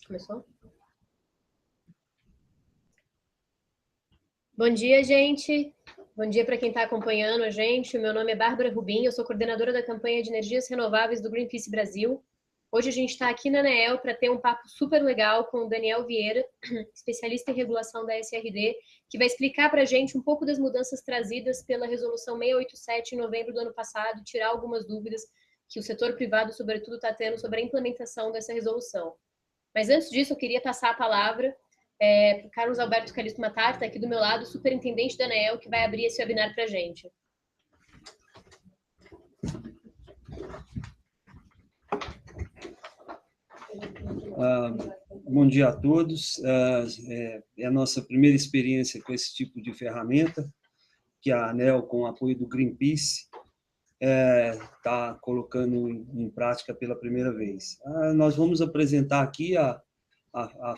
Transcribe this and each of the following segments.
Começou? Bom dia, gente. Bom dia para quem está acompanhando a gente. O meu nome é Bárbara Rubim, eu sou coordenadora da campanha de energias renováveis do Greenpeace Brasil. Hoje a gente está aqui na ANEEL para ter um papo super legal com o Daniel Vieira, especialista em regulação da SRD, que vai explicar para a gente um pouco das mudanças trazidas pela Resolução 687 em novembro do ano passado, tirar algumas dúvidas que o setor privado, sobretudo, está tendo sobre a implementação dessa resolução. Mas antes disso, eu queria passar a palavra para o Carlos Alberto Calixto Matar, que está aqui do meu lado, superintendente da ANEEL, que vai abrir esse webinar para a gente. Bom dia a todos. É a nossa primeira experiência com esse tipo de ferramenta, que a ANEEL, com o apoio do Greenpeace, está colocando em prática pela primeira vez. Nós vamos apresentar aqui a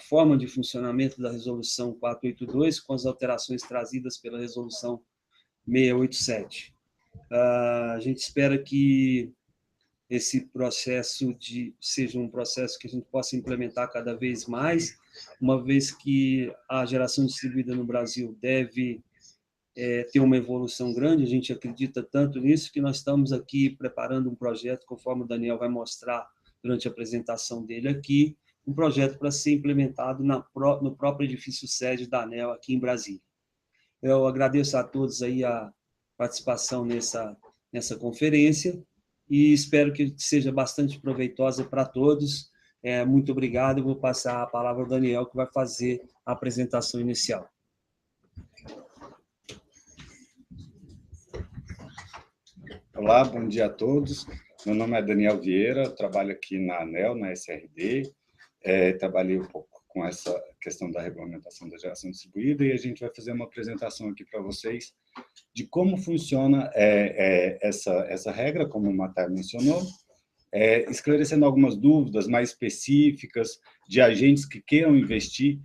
forma de funcionamento da Resolução 482, com as alterações trazidas pela Resolução 687. A gente espera que esse processo seja um processo que a gente possa implementar cada vez mais, uma vez que a geração distribuída no Brasil deve ter uma evolução grande. A gente acredita tanto nisso que nós estamos aqui preparando um projeto, conforme o Daniel vai mostrar durante a apresentação dele aqui, um projeto para ser implementado no próprio edifício sede da ANEEL aqui em Brasília. Eu agradeço a todos aí a participação nessa conferência e espero que seja bastante proveitosa para todos. Muito obrigado. Eu vou passar a palavra ao Daniel, que vai fazer a apresentação inicial. Olá, bom dia a todos. Meu nome é Daniel Vieira, trabalho aqui na ANEEL, na SRD. Trabalhei um pouco com essa questão da regulamentação da geração distribuída e a gente vai fazer uma apresentação aqui para vocês de como funciona essa regra, como o Matar mencionou, esclarecendo algumas dúvidas mais específicas de agentes que queiram investir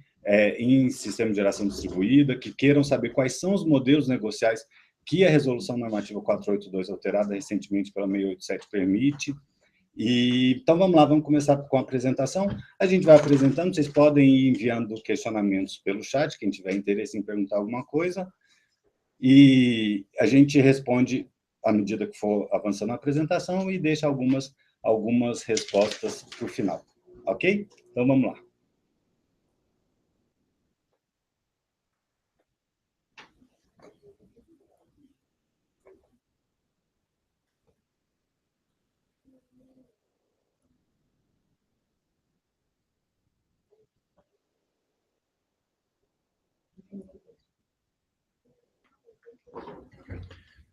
em sistema de geração distribuída, que queiram saber quais são os modelos negociais que a Resolução Normativa 482, alterada recentemente pela 687, permite. Então, vamos lá, vamos começar com a apresentação. A gente vai apresentando, vocês podem ir enviando questionamentos pelo chat, quem tiver interesse em perguntar alguma coisa, e a gente responde à medida que for avançando a apresentação e deixa algumas respostas para o final, ok? Então, vamos lá.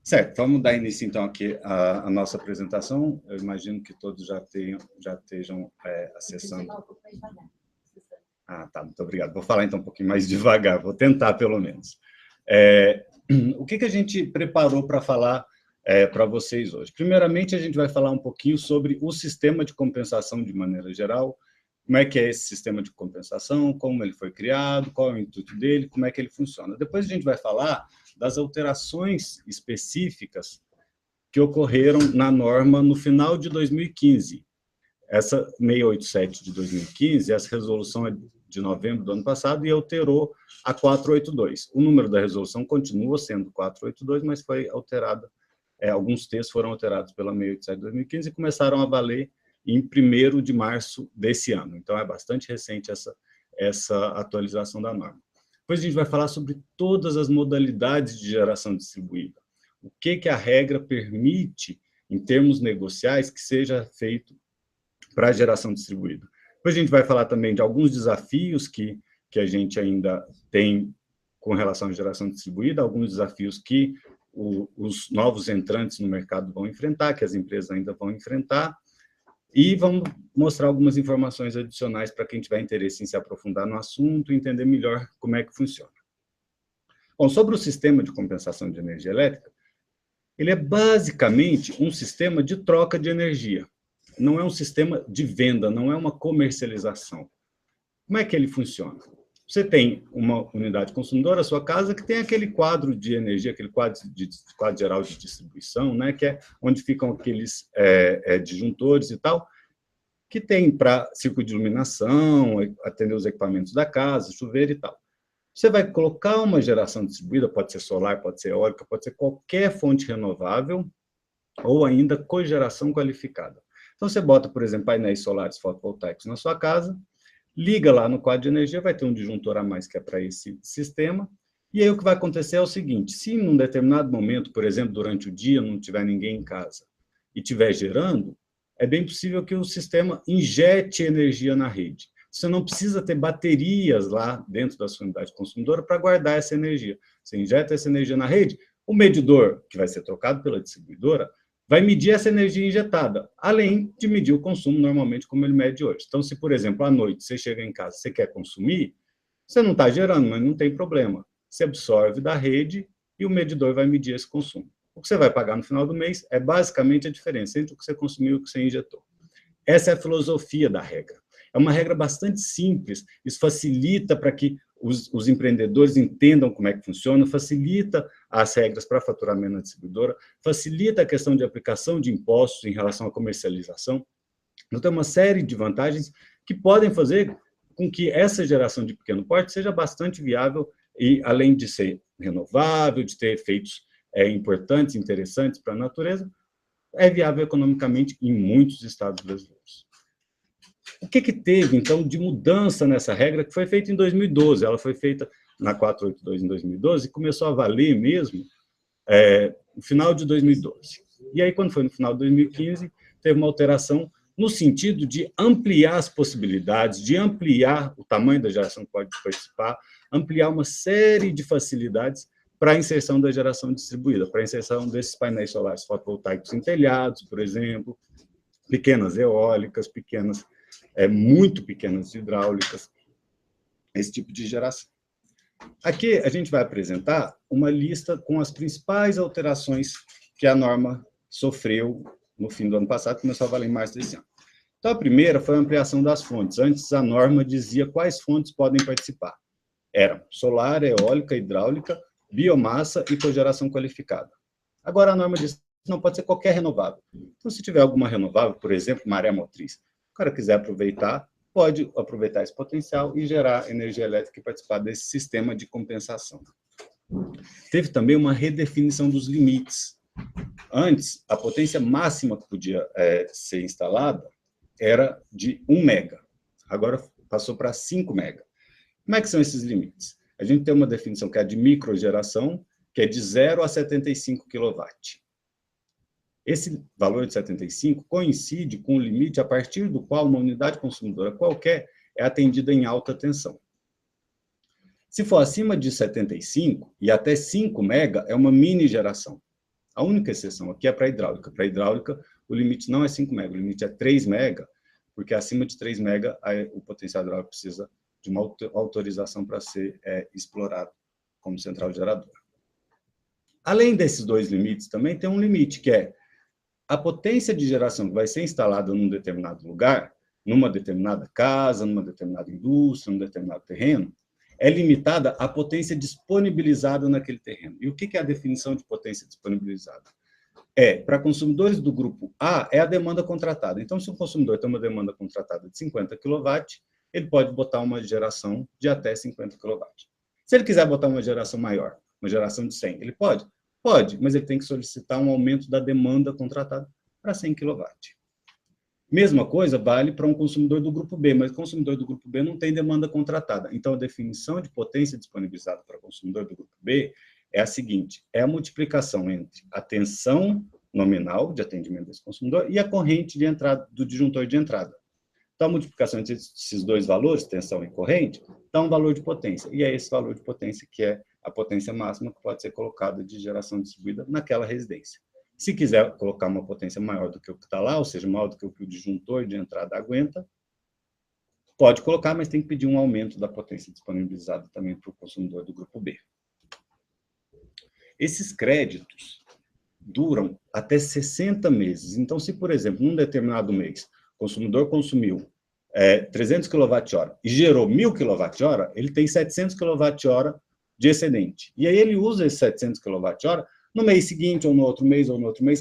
Certo, vamos dar início, então, aqui à nossa apresentação. Eu imagino que todos já estejam acessando. Tá, muito obrigado. Vou falar, então, um pouquinho mais devagar, vou tentar, pelo menos. O que a gente preparou para falar para vocês hoje? Primeiramente, a gente vai falar um pouquinho sobre o sistema de compensação de maneira geral, como é que é esse sistema de compensação, como ele foi criado, qual é o intuito dele, como é que ele funciona. Depois a gente vai falar das alterações específicas que ocorreram na norma no final de 2015. Essa 687 de 2015, essa resolução é de novembro do ano passado e alterou a 482. O número da resolução continua sendo 482, mas foi alterada, alguns textos foram alterados pela 687 de 2015 e começaram a valer em 1º de março desse ano. Então, é bastante recente essa atualização da norma. Depois a gente vai falar sobre todas as modalidades de geração distribuída. O que a regra permite, em termos negociais, que seja feito para a geração distribuída. Depois a gente vai falar também de alguns desafios que a gente ainda tem com relação à geração distribuída, alguns desafios que os novos entrantes no mercado vão enfrentar, que as empresas ainda vão enfrentar, e vamos mostrar algumas informações adicionais para quem tiver interesse em se aprofundar no assunto e entender melhor como é que funciona. Bom, sobre o sistema de compensação de energia elétrica, ele é basicamente um sistema de troca de energia. Não é um sistema de venda, não é uma comercialização. Como é que ele funciona? Você tem uma unidade consumidora, a sua casa, que tem aquele quadro de energia, aquele quadro geral de distribuição, né, que é onde ficam aqueles disjuntores e tal. que tem para circuito de iluminação, atender os equipamentos da casa, chuveiro e tal. Você vai colocar uma geração distribuída, pode ser solar, pode ser eólica, pode ser qualquer fonte renovável, ou ainda cogeração qualificada. Então, você bota, por exemplo, painéis solares fotovoltaicos na sua casa, liga lá no quadro de energia, vai ter um disjuntor a mais que é para esse sistema, e aí o que vai acontecer é o seguinte, se num determinado momento, por exemplo, durante o dia, não tiver ninguém em casa e estiver gerando, é bem possível que o sistema injete energia na rede. Você não precisa ter baterias lá dentro da sua unidade consumidora para guardar essa energia. Você injeta essa energia na rede, o medidor, que vai ser trocado pela distribuidora, vai medir essa energia injetada, além de medir o consumo normalmente como ele mede hoje. Então, se, por exemplo, à noite você chega em casa e você quer consumir, você não está gerando, mas não tem problema. Você absorve da rede e o medidor vai medir esse consumo. O que você vai pagar no final do mês é basicamente a diferença entre o que você consumiu e o que você injetou. Essa é a filosofia da regra. É uma regra bastante simples, isso facilita para que os empreendedores entendam como é que funciona, facilita as regras para faturamento na distribuidora, facilita a questão de aplicação de impostos em relação à comercialização. Então, tem uma série de vantagens que podem fazer com que essa geração de pequeno porte seja bastante viável e, além de ser renovável, de ter efeitos importantes, interessantes para a natureza, é viável economicamente em muitos estados brasileiros. O que teve, então, de mudança nessa regra, que foi feita em 2012? Ela foi feita na 482 em 2012 e começou a valer mesmo no final de 2012. E aí, quando foi no final de 2015, teve uma alteração no sentido de ampliar as possibilidades, de ampliar o tamanho da geração que pode participar, ampliar uma série de facilidades para a inserção da geração distribuída, para a inserção desses painéis solares fotovoltaicos em telhados, por exemplo, pequenas eólicas, muito pequenas hidráulicas, esse tipo de geração. Aqui a gente vai apresentar uma lista com as principais alterações que a norma sofreu no fim do ano passado, começou a valer em março desse ano. Então, a primeira foi a ampliação das fontes. Antes, a norma dizia quais fontes podem participar. Eram solar, eólica, hidráulica, biomassa e cogeração qualificada. Agora, a norma diz que não pode ser qualquer renovável. Então, se tiver alguma renovável, por exemplo, maré motriz, o cara quiser aproveitar, pode aproveitar esse potencial e gerar energia elétrica e participar desse sistema de compensação. Teve também uma redefinição dos limites. Antes, a potência máxima que podia ser instalada era de 1 mega. Agora passou para 5 mega. Como é que são esses limites? A gente tem uma definição que é a de microgeração, que é de 0 a 75 kW. Esse valor de 75 coincide com o limite a partir do qual uma unidade consumidora qualquer é atendida em alta tensão. Se for acima de 75 e até 5 mega, é uma mini geração. A única exceção aqui é para a hidráulica. Para a hidráulica, o limite não é 5 mega, o limite é 3 mega, porque acima de 3 mega, o potencial hidráulico precisa de uma autorização para ser explorado como central geradora. Além desses dois limites, também tem um limite, que é a potência de geração que vai ser instalada num determinado lugar, numa determinada casa, numa determinada indústria, num determinado terreno, é limitada à potência disponibilizada naquele terreno. E o que é a definição de potência disponibilizada? Para consumidores do grupo A, é a demanda contratada. Então, se o consumidor tem uma demanda contratada de 50 kW, ele pode botar uma geração de até 50 kW. Se ele quiser botar uma geração maior, uma geração de 100, ele pode? Pode, mas ele tem que solicitar um aumento da demanda contratada para 100 kW. Mesma coisa vale para um consumidor do grupo B, mas o consumidor do grupo B não tem demanda contratada. Então, a definição de potência disponibilizada para o consumidor do grupo B é a seguinte: é a multiplicação entre a tensão nominal de atendimento desse consumidor e a corrente de entrada do disjuntor de entrada. Então, a multiplicação entre esses dois valores, tensão e corrente, dá um valor de potência. E é esse valor de potência que é a potência máxima que pode ser colocada de geração distribuída naquela residência. Se quiser colocar uma potência maior do que o que está lá, ou seja, maior do que o que o disjuntor de entrada aguenta, pode colocar, mas tem que pedir um aumento da potência disponibilizada também para o consumidor do grupo B. Esses créditos duram até 60 meses. Então, se, por exemplo, num determinado mês, o consumidor consumiu 300 kWh e gerou 1.000 kWh, ele tem 700 kWh de excedente. E aí ele usa esses 700 kWh no mês seguinte, ou no outro mês,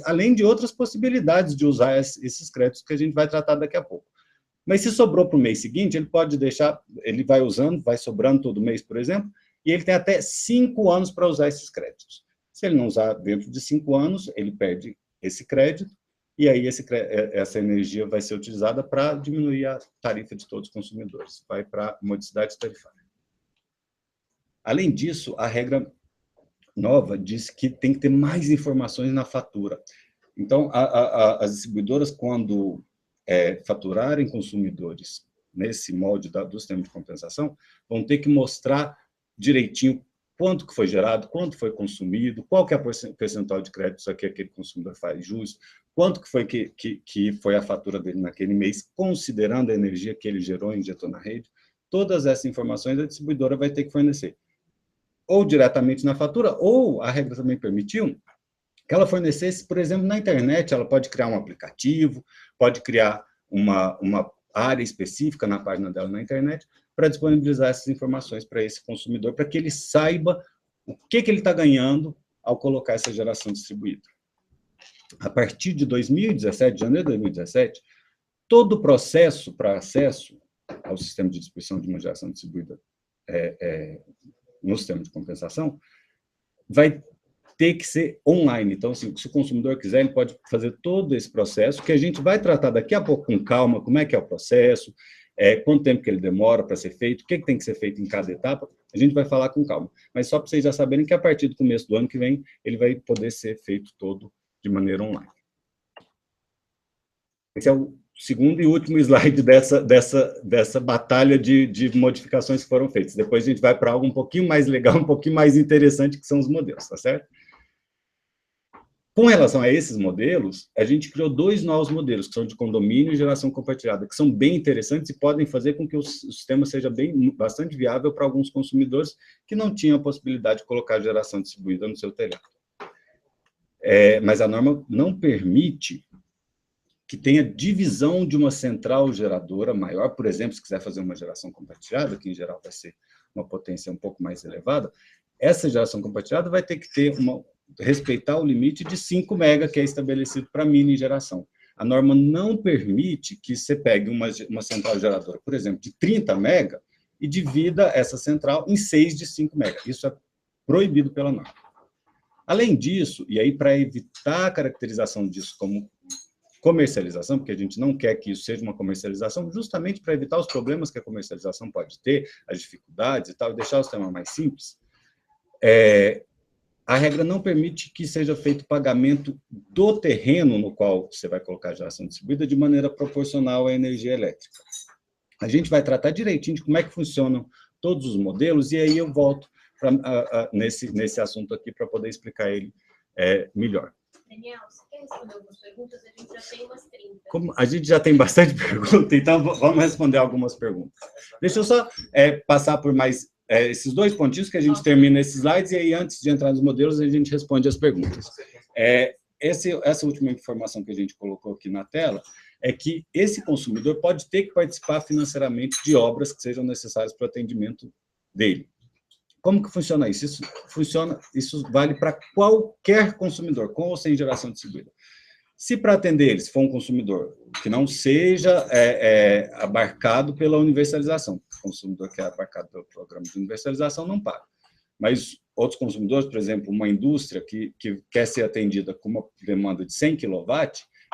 além de outras possibilidades de usar esses créditos que a gente vai tratar daqui a pouco. Mas se sobrou para o mês seguinte, ele pode deixar, ele vai usando, vai sobrando todo mês, por exemplo, e ele tem até 5 anos para usar esses créditos. Se ele não usar dentro de 5 anos, ele perde esse crédito, e aí essa energia vai ser utilizada para diminuir a tarifa de todos os consumidores, vai para a modicidade tarifária. Além disso, a regra nova diz que tem que ter mais informações na fatura. Então, as distribuidoras, quando faturarem consumidores nesse molde do sistema de compensação, vão ter que mostrar direitinho quanto que foi gerado, quanto foi consumido, qual que é a percentual de créditos que aquele consumidor faz jus, quanto que foi que foi a fatura dele naquele mês, considerando a energia que ele gerou e injetou na rede. Todas essas informações a distribuidora vai ter que fornecer, ou diretamente na fatura, ou a regra também permitiu que ela fornecesse, por exemplo, na internet, ela pode criar um aplicativo, pode criar uma área específica na página dela na internet para disponibilizar essas informações para esse consumidor, para que ele saiba o que ele está ganhando ao colocar essa geração distribuída. A partir de 2017, janeiro de 2017, todo o processo para acesso ao sistema de distribuição de uma geração distribuída no sistema de compensação vai ter que ser online. Então, assim, se o consumidor quiser, ele pode fazer todo esse processo, que a gente vai tratar daqui a pouco com calma, como é que é o processo, quanto tempo que ele demora para ser feito, o que tem que ser feito em cada etapa, a gente vai falar com calma. Mas só para vocês já saberem que a partir do começo do ano que vem, ele vai poder ser feito todo de maneira online. Esse é o segundo e último slide dessa batalha de modificações que foram feitas. Depois a gente vai para algo um pouquinho mais legal, um pouquinho mais interessante, que são os modelos, tá certo? Com relação a esses modelos, a gente criou 2 novos modelos, que são de condomínio e geração compartilhada, que são bem interessantes e podem fazer com que o sistema seja bastante viável para alguns consumidores que não tinham a possibilidade de colocar geração distribuída no seu telhado. Mas a norma não permite que tenha divisão de uma central geradora maior, por exemplo, se quiser fazer uma geração compartilhada, que em geral vai ser uma potência um pouco mais elevada, essa geração compartilhada vai ter que respeitar o limite de 5 MB, que é estabelecido para mini geração. A norma não permite que você pegue uma central geradora, por exemplo, de 30 MB e divida essa central em 6 de 5 MB. Isso é proibido pela norma. Além disso, e aí para evitar a caracterização disso como comercialização, porque a gente não quer que isso seja uma comercialização, justamente para evitar os problemas que a comercialização pode ter, as dificuldades e tal, e deixar o sistema mais simples, a regra não permite que seja feito pagamento do terreno no qual você vai colocar a geração distribuída de maneira proporcional à energia elétrica. A gente vai tratar direitinho de como é que funcionam todos os modelos, e aí eu volto nesse assunto aqui para poder explicar ele melhor. Daniel, você quer responder algumas perguntas? A gente já tem umas 30. Como a gente já tem bastante pergunta, então vamos responder algumas perguntas. Deixa eu só passar por mais esses 2 pontinhos que a gente termina esses slides, e aí, antes de entrar nos modelos, a gente responde as perguntas. Essa última informação que a gente colocou aqui na tela é que esse consumidor pode ter que participar financeiramente de obras que sejam necessárias para o atendimento dele. Como que funciona isso? Isso vale para qualquer consumidor, com ou sem geração distribuída. Se para atender ele, se for um consumidor que não seja abarcado pela universalização, o consumidor que é abarcado pelo programa de universalização não paga. Mas outros consumidores, por exemplo, uma indústria que quer ser atendida com uma demanda de 100 kW,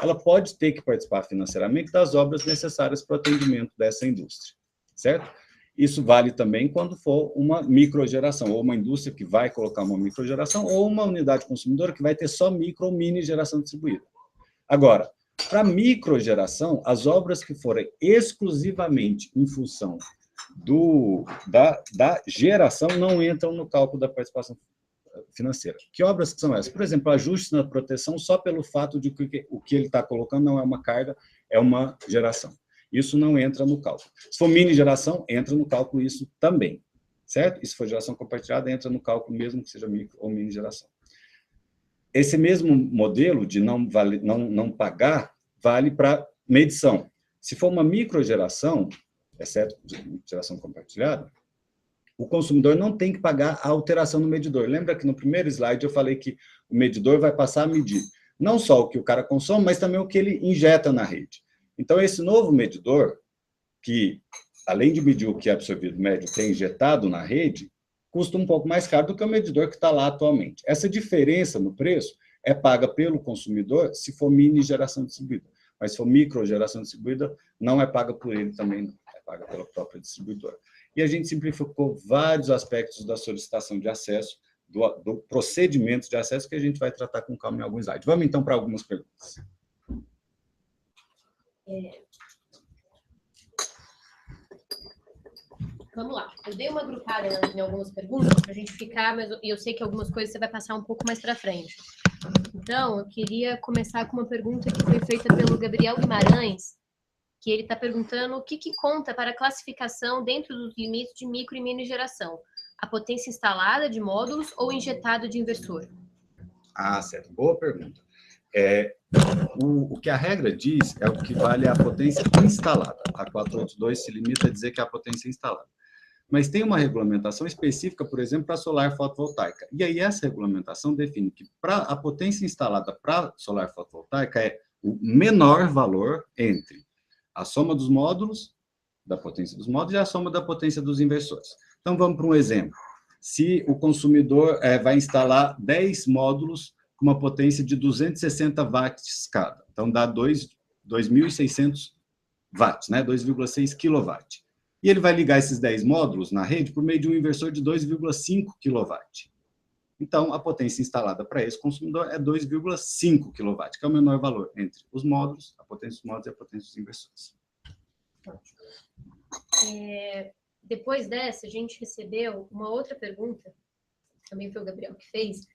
ela pode ter que participar financeiramente das obras necessárias para o atendimento dessa indústria, certo? Isso vale também quando for uma microgeração, ou uma indústria que vai colocar uma microgeração, ou uma unidade consumidora que vai ter só micro ou mini geração distribuída. Agora, para microgeração, as obras que forem exclusivamente em função da geração não entram no cálculo da participação financeira. Que obras que são essas? Por exemplo, ajustes na proteção só pelo fato de que o que ele está colocando não é uma carga, é uma geração. Isso não entra no cálculo. Se for mini geração, entra no cálculo isso também, certo? E se for geração compartilhada, entra no cálculo mesmo que seja micro ou mini geração. Esse mesmo modelo de não pagar vale para medição. Se for uma microgeração, exceto geração compartilhada, o consumidor não tem que pagar a alteração no medidor. Lembra que no primeiro slide eu falei que o medidor vai passar a medir não só o que o cara consome, mas também o que ele injeta na rede. Então, esse novo medidor, que, além de medir o que é absorvido médio, que é injetado na rede, custa um pouco mais caro do que o medidor que está lá atualmente. Essa diferença no preço é paga pelo consumidor se for mini geração distribuída. Mas se for micro geração distribuída, não é paga por ele também, não. É paga pela própria distribuidora. E a gente simplificou vários aspectos da solicitação de acesso, do procedimento de acesso, que a gente vai tratar com calma em alguns slides. Vamos, então, para algumas perguntas. Vamos lá. Eu dei uma agrupada em algumas perguntas para a gente ficar, mas eu sei que algumas coisas você vai passar um pouco mais para frente. Então, eu queria começar com uma pergunta que foi feita pelo Gabriel Guimarães, que ele está perguntando o que conta para a classificação dentro dos limites de micro e mini geração. A potência instalada de módulos ou injetado de inversor? Ah, certo. Boa pergunta. O que a regra diz é o que vale a potência instalada. A 482 se limita a dizer que é a potência instalada. Mas tem uma regulamentação específica, por exemplo, para solar fotovoltaica. E aí essa regulamentação define que a potência instalada para solar fotovoltaica é o menor valor entre a soma dos módulos, da potência dos módulos, e a soma da potência dos inversores. Então, vamos para um exemplo. Se o consumidor vai instalar 10 módulos com uma potência de 260 watts cada, então dá 2.600 watts, né? 2,6 kW. E ele vai ligar esses 10 módulos na rede por meio de um inversor de 2,5 kW. Então, a potência instalada para esse consumidor é 2,5 kW, que é o menor valor entre os módulos, a potência dos módulos e a potência dos inversores. Depois dessa, a gente recebeu uma outra pergunta, também foi o Gabriel que fez,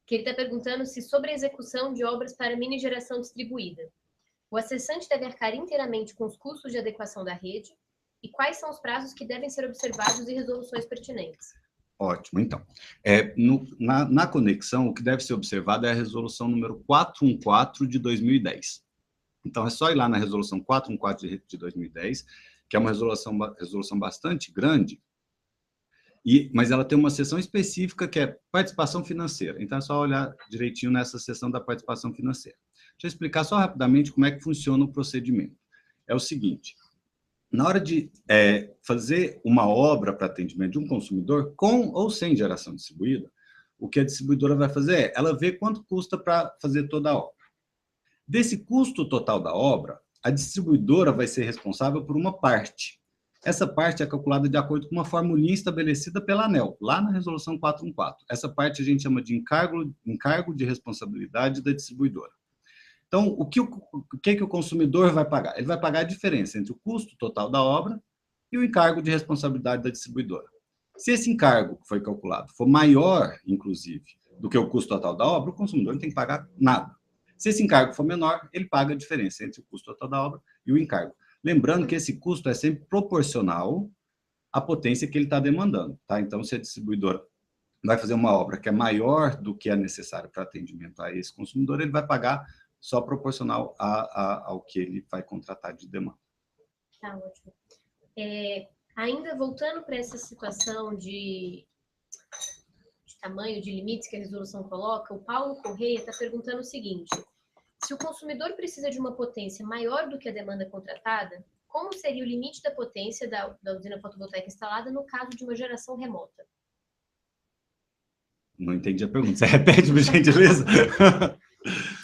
que ele está perguntando se sobre a execução de obras para mini geração distribuída, o acessante deve arcar inteiramente com os custos de adequação da rede e quais são os prazos que devem ser observados e resoluções pertinentes? Ótimo, então. Na conexão, o que deve ser observado é a resolução número 414 de 2010. Então, é só ir lá na resolução 414 de 2010, que é uma resolução bastante grande, mas ela tem uma seção específica que é participação financeira. Então, é só olhar direitinho nessa seção da participação financeira. Deixa eu explicar só rapidamente como é que funciona o procedimento. É o seguinte, na hora de fazer uma obra para atendimento de um consumidor, com ou sem geração distribuída, o que a distribuidora vai fazer ela vê quanto custa para fazer toda a obra. Desse custo total da obra, a distribuidora vai ser responsável por uma parte. Essa parte é calculada de acordo com uma formulinha estabelecida pela ANEEL, lá na resolução 414. Essa parte a gente chama de encargo de responsabilidade da distribuidora. Então, o que o consumidor vai pagar? Ele vai pagar a diferença entre o custo total da obra e o encargo de responsabilidade da distribuidora. Se esse encargo que foi calculado for maior, inclusive, do que o custo total da obra, o consumidor não tem que pagar nada. Se esse encargo for menor, ele paga a diferença entre o custo total da obra e o encargo. Lembrando que esse custo é sempre proporcional à potência que ele está demandando. Tá? Então, se a distribuidora vai fazer uma obra que é maior do que é necessário para atendimento a esse consumidor, ele vai pagar só proporcional ao que ele vai contratar de demanda. Tá ótimo. Ainda voltando para essa situação de tamanho, de limites que a resolução coloca, o Paulo Correia está perguntando o seguinte: se o consumidor precisa de uma potência maior do que a demanda contratada, como seria o limite da potência da usina fotovoltaica instalada no caso de uma geração remota? Não entendi a pergunta. Você repete, por gentileza?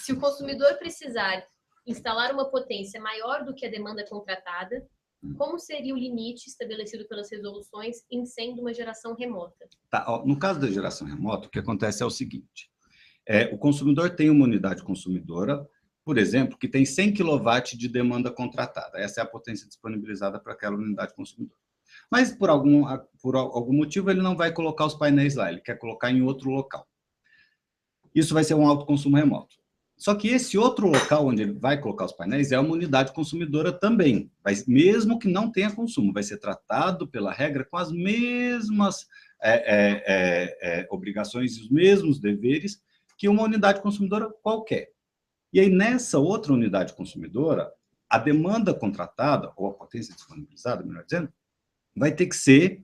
Se o consumidor precisar instalar uma potência maior do que a demanda contratada, como seria o limite estabelecido pelas resoluções em sendo uma geração remota? Tá, no caso da geração remota, o que acontece é o seguinte. O consumidor tem uma unidade consumidora, por exemplo, que tem 100 kW de demanda contratada. Essa é a potência disponibilizada para aquela unidade consumidora. Mas, por algum motivo, ele não vai colocar os painéis lá, ele quer colocar em outro local. Isso vai ser um autoconsumo remoto. Só que esse outro local onde ele vai colocar os painéis é uma unidade consumidora também, mesmo que não tenha consumo, vai ser tratado pela regra com as mesmas obrigações e os mesmos deveres que uma unidade consumidora qualquer. E aí, nessa outra unidade consumidora, a demanda contratada, ou a potência disponibilizada, melhor dizendo, vai ter que ser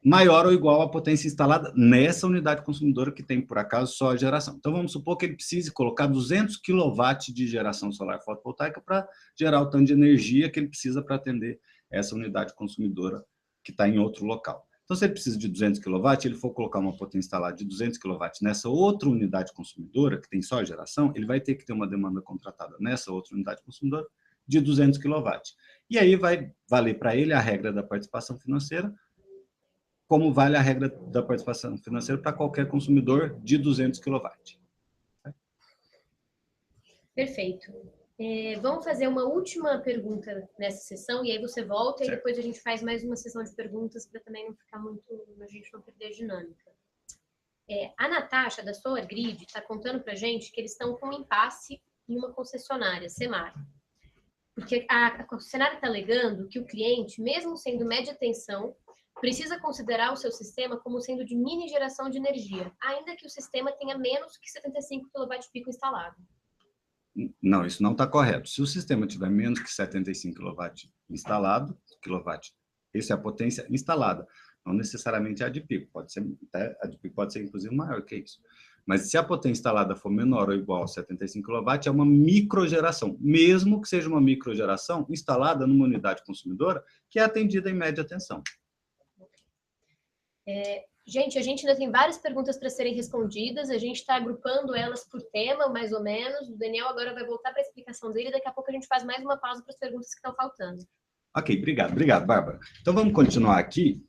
maior ou igual à potência instalada nessa unidade consumidora que tem, por acaso, só a geração. Então, vamos supor que ele precise colocar 200 kW de geração solar fotovoltaica para gerar o tanto de energia que ele precisa para atender essa unidade consumidora que está em outro local. Então, se ele precisa de 200 kW, ele for colocar uma potência instalada de 200 kW nessa outra unidade consumidora, que tem só geração, ele vai ter que ter uma demanda contratada nessa outra unidade consumidora de 200 kW. E aí vai valer para ele a regra da participação financeira, como vale a regra da participação financeira para qualquer consumidor de 200 kW. Perfeito. Vamos fazer uma última pergunta nessa sessão, e aí você volta, certo. E depois a gente faz mais uma sessão de perguntas para também não ficar muito, a gente não perder a dinâmica. A Natasha, da Solar Grid, está contando para a gente que eles estão com um impasse em uma concessionária, Semar. Porque a concessionária está alegando que o cliente, mesmo sendo média tensão, precisa considerar o seu sistema como sendo de mini geração de energia, ainda que o sistema tenha menos que 75 kW instalado. Não, isso não está correto. Se o sistema tiver menos que 75 kW instalado, essa é a potência instalada, não necessariamente a de pico, a de pico pode ser inclusive maior que isso. Mas se a potência instalada for menor ou igual a 75 kW, é uma microgeração, mesmo que seja uma microgeração instalada numa unidade consumidora que é atendida em média tensão. Gente, a gente ainda tem várias perguntas para serem respondidas, a gente está agrupando elas por tema, mais ou menos. O Daniel agora vai voltar para a explicação dele, e daqui a pouco a gente faz mais uma pausa para as perguntas que estão faltando. Ok, obrigado, Bárbara. Então, vamos continuar aqui.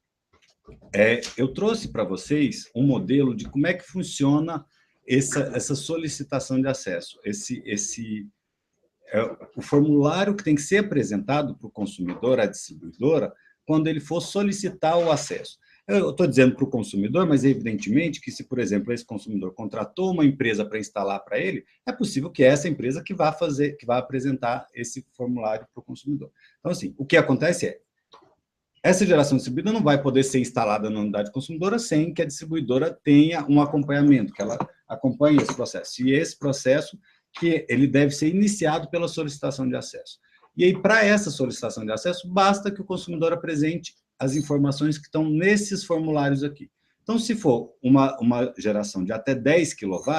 Eu trouxe para vocês um modelo de como é que funciona essa solicitação de acesso, o formulário que tem que ser apresentado para o consumidor, à distribuidora, quando ele for solicitar o acesso. Eu estou dizendo para o consumidor, mas evidentemente que se, por exemplo, esse consumidor contratou uma empresa para instalar para ele, é possível que essa empresa que vá apresentar esse formulário para o consumidor. Então, assim, o que acontece essa geração distribuída não vai poder ser instalada na unidade consumidora sem que a distribuidora tenha um acompanhamento, que ela acompanhe esse processo. E esse processo que ele deve ser iniciado pela solicitação de acesso. E aí, para essa solicitação de acesso, basta que o consumidor apresente as informações que estão nesses formulários aqui. Então, se for uma geração de até 10 kW,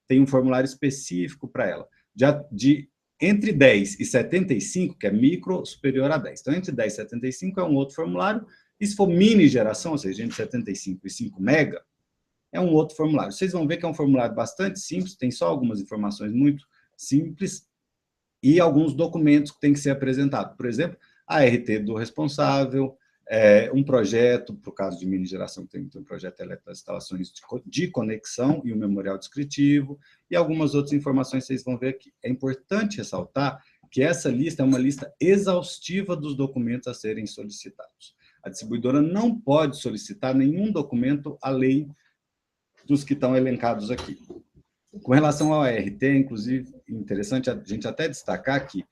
tem um formulário específico para ela. Entre 10 e 75, que é micro, superior a 10. Então, entre 10 e 75 é um outro formulário. E se for mini geração, ou seja, entre 75 e 5 mega, é um outro formulário. Vocês vão ver que é um formulário bastante simples, tem só algumas informações muito simples e alguns documentos que têm que ser apresentados. Por exemplo, a RT do responsável, um projeto, para o caso de mini geração, tem um projeto elétrico das instalações de conexão e um memorial descritivo, e algumas outras informações vocês vão ver aqui. É importante ressaltar que essa lista é uma lista exaustiva dos documentos a serem solicitados. A distribuidora não pode solicitar nenhum documento além dos que estão elencados aqui. Com relação ao ART, inclusive, interessante a gente até destacar que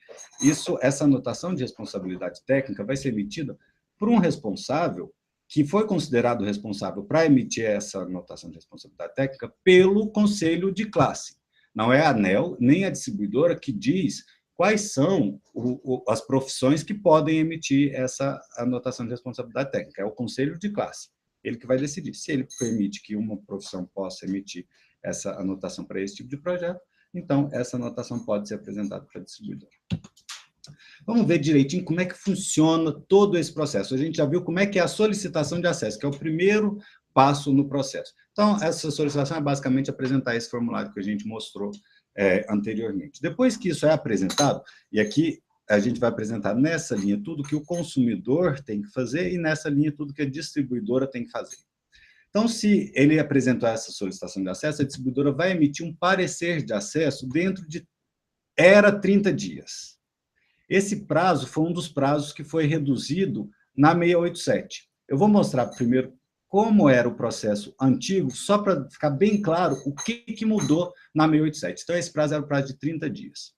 essa anotação de responsabilidade técnica vai ser emitida por um responsável que foi considerado responsável para emitir essa anotação de responsabilidade técnica pelo conselho de classe. Não é a ANEEL, nem a distribuidora que diz quais são as profissões que podem emitir essa anotação de responsabilidade técnica. É o conselho de classe, ele que vai decidir. Se ele permite que uma profissão possa emitir essa anotação para esse tipo de projeto, então essa anotação pode ser apresentada para a distribuidora. Vamos ver direitinho como é que funciona todo esse processo. A gente já viu como é que é a solicitação de acesso, que é o primeiro passo no processo. Então, essa solicitação é basicamente apresentar esse formulário que a gente mostrou anteriormente. Depois que isso é apresentado, e aqui a gente vai apresentar nessa linha tudo que o consumidor tem que fazer e nessa linha tudo que a distribuidora tem que fazer. Então, se ele apresentou essa solicitação de acesso, a distribuidora vai emitir um parecer de acesso dentro de 30 dias. Esse prazo foi um dos prazos que foi reduzido na 687. Eu vou mostrar primeiro como era o processo antigo, só para ficar bem claro o que mudou na 687. Então, esse prazo era o prazo de 30 dias.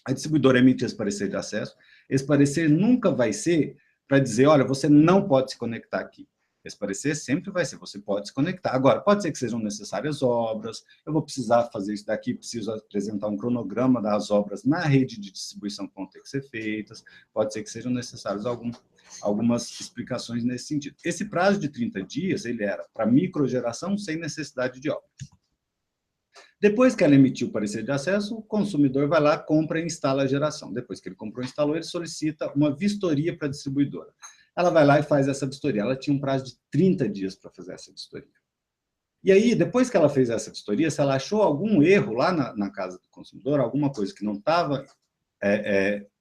A distribuidora emite esse parecer de acesso. Esse parecer nunca vai ser para dizer, olha, você não pode se conectar aqui. Esse parecer sempre vai ser, você pode se conectar. Agora, pode ser que sejam necessárias obras, eu vou precisar fazer isso daqui, preciso apresentar um cronograma das obras na rede de distribuição que vão ter que ser feitas, pode ser que sejam necessárias algumas explicações nesse sentido. Esse prazo de 30 dias, ele era para microgeração sem necessidade de obras. Depois que ela emitiu o parecer de acesso, o consumidor vai lá, compra e instala a geração. Depois que ele comprou e instalou, ele solicita uma vistoria para a distribuidora. Ela vai lá e faz essa vistoria. Ela tinha um prazo de 30 dias para fazer essa vistoria. E aí, depois que ela fez essa vistoria, se ela achou algum erro lá na casa do consumidor, alguma coisa que não estava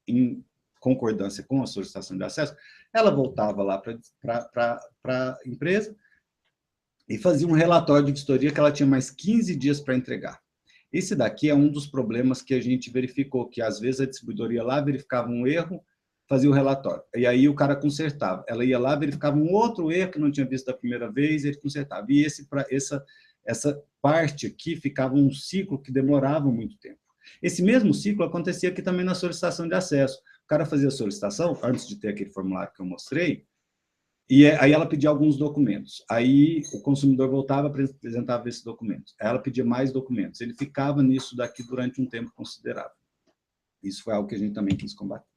em concordância com a solicitação de acesso, ela voltava lá para a empresa e fazia um relatório de vistoria que ela tinha mais 15 dias para entregar. Esse daqui é um dos problemas que a gente verificou, que às vezes a distribuidora ia lá, verificava um erro, fazia o relatório. E aí o cara consertava. Ela ia lá, verificava um outro erro que não tinha visto da primeira vez, ele consertava. E essa parte aqui ficava um ciclo que demorava muito tempo. Esse mesmo ciclo acontecia aqui também na solicitação de acesso. O cara fazia a solicitação, antes de ter aquele formulário que eu mostrei, e aí ela pedia alguns documentos. Aí o consumidor voltava, apresentava esses documentos. Ela pedia mais documentos. Ele ficava nisso daqui durante um tempo considerável. Isso foi algo que a gente também quis combater.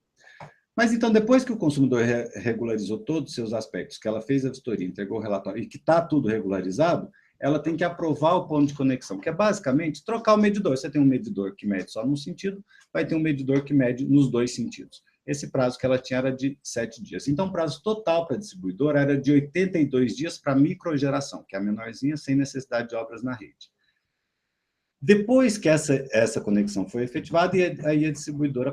Mas, então, depois que o consumidor regularizou todos os seus aspectos, que ela fez a vistoria, entregou o relatório e que está tudo regularizado, ela tem que aprovar o ponto de conexão, que é basicamente trocar o medidor. Você tem um medidor que mede só num sentido, vai ter um medidor que mede nos dois sentidos. Esse prazo que ela tinha era de 7 dias. Então, o prazo total para a distribuidora era de 82 dias para microgeração, que é a menorzinha, sem necessidade de obras na rede. Depois que essa conexão foi efetivada, aí a distribuidora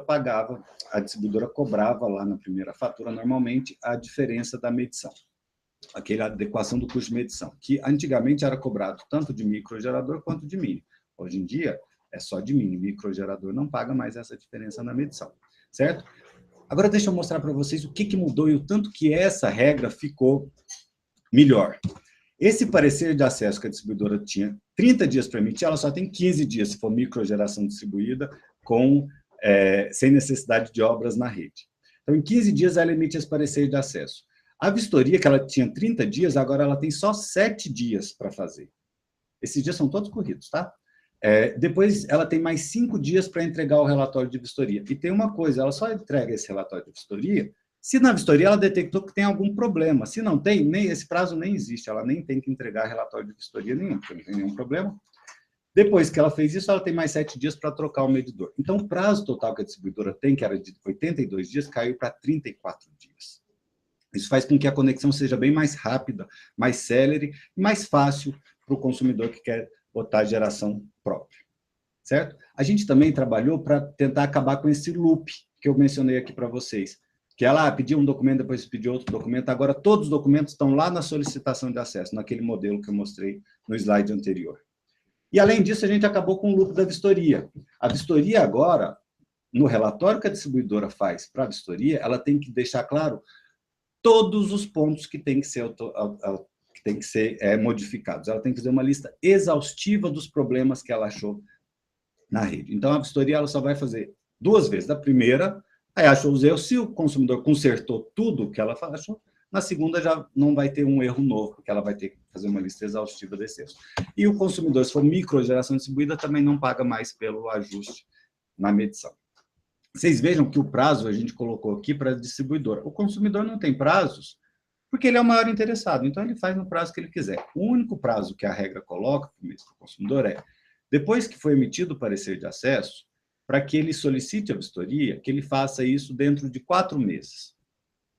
cobrava lá na primeira fatura, normalmente, a diferença da medição, aquela adequação do custo de medição, que antigamente era cobrado tanto de microgerador quanto de mini. Hoje em dia, é só de mini. Microgerador não paga mais essa diferença na medição, certo? Agora, deixa eu mostrar para vocês o que mudou e o tanto que essa regra ficou melhor. Esse parecer de acesso que a distribuidora tinha 30 dias para emitir, ela só tem 15 dias, se for microgeração distribuída, sem necessidade de obras na rede. Então, em 15 dias, ela emite esse parecer de acesso. A vistoria, que ela tinha 30 dias, agora ela tem só 7 dias para fazer. Esses dias são todos corridos, tá? Depois, ela tem mais 5 dias para entregar o relatório de vistoria. E tem uma coisa, ela só entrega esse relatório de vistoria se na vistoria ela detectou que tem algum problema. Se não tem, esse prazo nem existe, ela nem tem que entregar relatório de vistoria nenhum, porque não tem nenhum problema. Depois que ela fez isso, ela tem mais 7 dias para trocar o medidor. Então, o prazo total que a distribuidora tem, que era de 82 dias, caiu para 34 dias. Isso faz com que a conexão seja bem mais rápida, mais célere e mais fácil para o consumidor que quer botar a geração própria, certo? A gente também trabalhou para tentar acabar com esse loop que eu mencionei aqui para vocês, que ela pedia um documento, depois pediu outro documento, agora todos os documentos estão lá na solicitação de acesso, naquele modelo que eu mostrei no slide anterior. E, além disso, a gente acabou com o loop da vistoria. A vistoria agora, no relatório que a distribuidora faz para a vistoria, ela tem que deixar claro todos os pontos que têm que ser modificados. Ela tem que fazer uma lista exaustiva dos problemas que ela achou na rede. Então, a vistoria ela só vai fazer 2 vezes. Da primeira, aí achou os erros. Se o consumidor consertou tudo que ela achou, na segunda já não vai ter um erro novo, porque ela vai ter que fazer uma lista exaustiva desses erros. E o consumidor, se for microgeração distribuída, também não paga mais pelo ajuste na medição. Vocês vejam que o prazo a gente colocou aqui para a distribuidora. O consumidor não tem prazos, porque ele é o maior interessado, então ele faz no prazo que ele quiser. O único prazo que a regra coloca para o consumidor é, depois que foi emitido o parecer de acesso, para que ele solicite a vistoria, que ele faça isso dentro de 4 meses.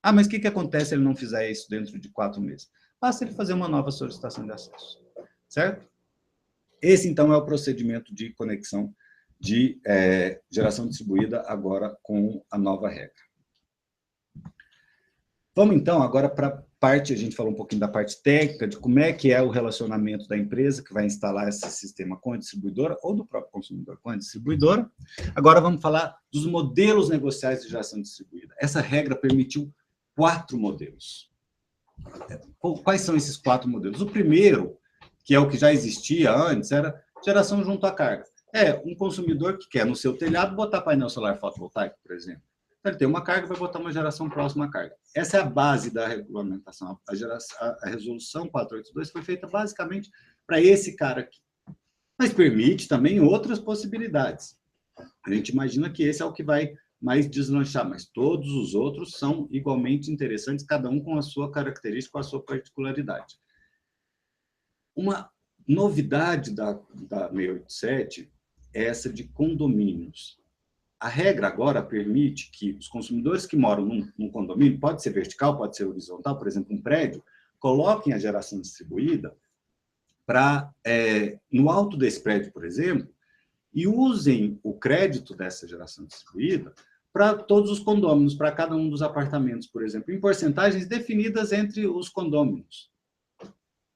Ah, mas o que acontece se ele não fizer isso dentro de 4 meses? Basta ele fazer uma nova solicitação de acesso, certo? Esse, então, é o procedimento de conexão de geração distribuída agora com a nova regra. Vamos, então, agora para a parte, a gente falou um pouquinho da parte técnica, de como é que é o relacionamento da empresa que vai instalar esse sistema com a distribuidora, ou do próprio consumidor com a distribuidora. Agora vamos falar dos modelos negociais de geração distribuída. Essa regra permitiu 4 modelos. Quais são esses 4 modelos? O primeiro, que é o que já existia antes, era geração junto à carga. Um consumidor que quer, no seu telhado, botar painel solar fotovoltaico, por exemplo. Ele tem uma carga, vai botar uma geração próxima à carga. Essa é a base da regulamentação. A resolução 482 foi feita basicamente para esse cara aqui. Mas permite também outras possibilidades. A gente imagina que esse é o que vai mais deslanchar, mas todos os outros são igualmente interessantes, cada um com a sua característica, com a sua particularidade. Uma novidade da 687 é essa de condomínios. A regra agora permite que os consumidores que moram num condomínio, pode ser vertical, pode ser horizontal, por exemplo, um prédio, coloquem a geração distribuída no alto desse prédio, por exemplo, e usem o crédito dessa geração distribuída para todos os condôminos, para cada um dos apartamentos, por exemplo, em porcentagens definidas entre os condôminos.